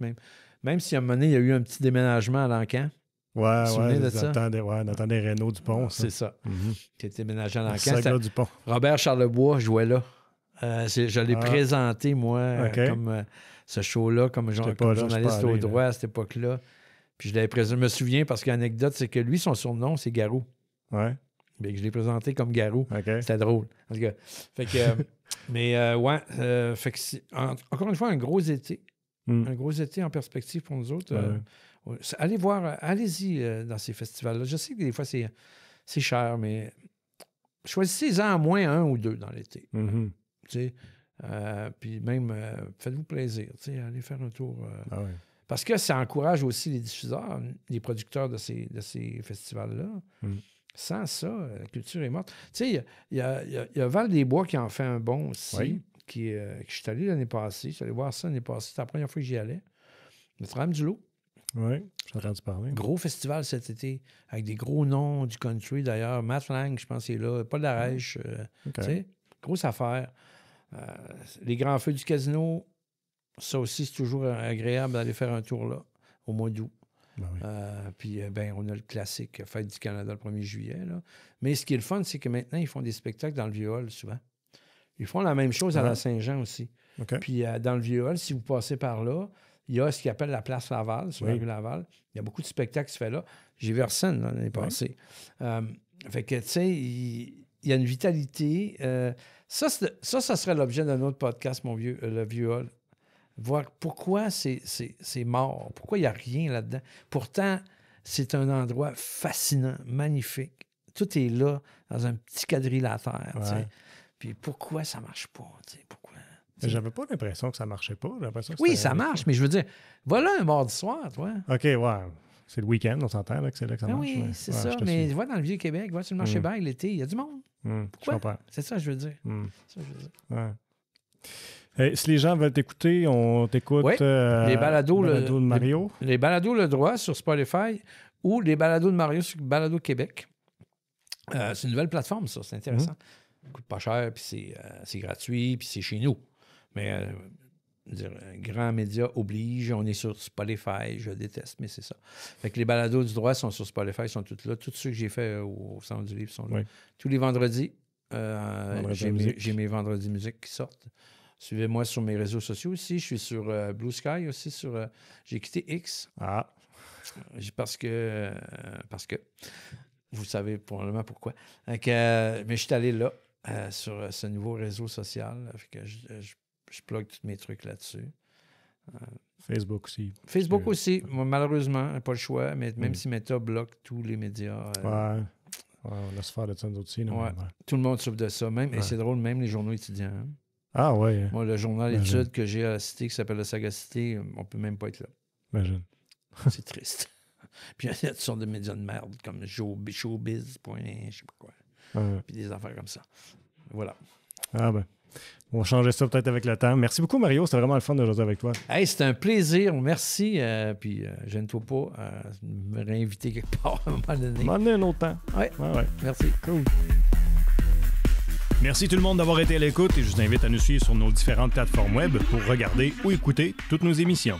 même si à un moment donné, il y a eu un petit déménagement à l'Encan. Ouais, de ça? Dans des Renault du Pont. C'est ça. Qui a été déménagé à l'Encan. Saga du Pont. Robert Charlebois jouait là. Je l'ai présenté, moi, comme ce show-là, comme journaliste au droit à cette époque-là. Puis je me souviens, parce que l'anecdote, c'est que lui, son surnom, c'est Garou. Ouais. Bien, je l'ai présenté comme Garou. OK. C'était drôle. En tout cas. Fait que, fait que encore une fois, un gros été. Un gros été en perspective pour nous autres. Allez voir, allez-y dans ces festivals-là. Je sais que des fois, c'est cher, mais choisissez-en au moins 1 ou 2 dans l'été. Mm-hmm. Tu sais, puis même, faites-vous plaisir. Tu sais, allez faire un tour. Parce que ça encourage aussi les diffuseurs, les producteurs de ces festivals-là. Sans ça, la culture est morte. Tu sais, il y a Val-des-Bois qui en fait un bon aussi, que je suis allé l'année passée. Je suis allé voir ça l'année passée. C'était la première fois que j'y allais. Notre-Dame-du-Lot. Oui, j'ai entendu parler. Gros festival cet été, avec des gros noms du country d'ailleurs. Matt Lang, je pense, est là. Paul Darèche. Tu sais, grosse affaire. Les grands feux du casino, ça aussi, c'est toujours agréable d'aller faire un tour là, au mois d'août. Puis, on a le classique Fête du Canada le 1er juillet. Là. Mais ce qui est le fun, c'est que maintenant, ils font des spectacles dans le Vieux-Hall, souvent. Ils font la même chose à la Saint-Jean aussi. Puis, dans le Vieux-Hall, si vous passez par là, il y a ce qu'ils appelle la place Laval, sur la rue Laval. Il y a beaucoup de spectacles qui se fait là. J'ai vu Arsène l'année passée. Fait que, tu sais, il y a une vitalité. Ça serait l'objet d'un autre podcast, mon vieux, le Vieux-Hall. Voir pourquoi c'est mort, pourquoi il n'y a rien là-dedans. Pourtant, c'est un endroit fascinant, magnifique. Tout est là, dans un petit quadrilatère. Puis pourquoi ça ne marche pas? Pourquoi? J'avais pas l'impression que ça marchait pas. Oui, ça marche, mais je veux dire, voilà un mardi soir, toi. OK, ouais. C'est le week-end, on s'entend là, que c'est là que ça marche. Oui, c'est ça. Mais va dans le Vieux-Québec, va sur le marché Bail l'été, il y a du monde. Pourquoi? C'est ça que je veux dire. Si les gens veulent t'écouter, on t'écoute les balados de Mario. Les balados Le Droit sur Spotify ou les balados de Mario sur Balado Québec. C'est une nouvelle plateforme, ça. C'est intéressant. Ça coûte pas cher, puis c'est gratuit, puis c'est chez nous. Mais un grand média oblige. On est sur Spotify. Je déteste, mais c'est ça. Fait que les balados du droit sont sur Spotify, sont tous là. Tous ceux que j'ai fait au Centre du Livre sont là. Tous les vendredis, j'ai mes vendredis musique qui sortent. Suivez-moi sur mes réseaux sociaux aussi. Je suis sur Blue Sky aussi. J'ai quitté X. Parce que vous savez probablement pourquoi. Mais je suis allé là, sur ce nouveau réseau social. Fait que je plug tous mes trucs là-dessus. Facebook aussi. Facebook aussi. Moi, malheureusement, pas le choix. Mais même si Meta bloque tous les médias. On laisse faire de ça nous aussi. Tout le monde souffre de ça. Et c'est drôle, même les journaux étudiants. Hein. Ah oui. Moi, le journal d'études que j'ai à la Cité, qui s'appelle la Sagacité, on peut même pas être là. Imagine. C'est triste. Puis il y a toutes sortes de médias de merde, comme showbiz, je sais pas quoi. Puis des affaires comme ça. Voilà. On va changer ça peut-être avec le temps. Merci beaucoup, Mario. C'était vraiment le fun de jouer avec toi. Hey, c'était un plaisir. Merci. Puis, gêne-toi pas à me réinviter quelque part à un moment donné. M'en un autre temps. Ouais. Merci. Cool. Merci tout le monde d'avoir été à l'écoute et je vous invite à nous suivre sur nos différentes plateformes web pour regarder ou écouter toutes nos émissions.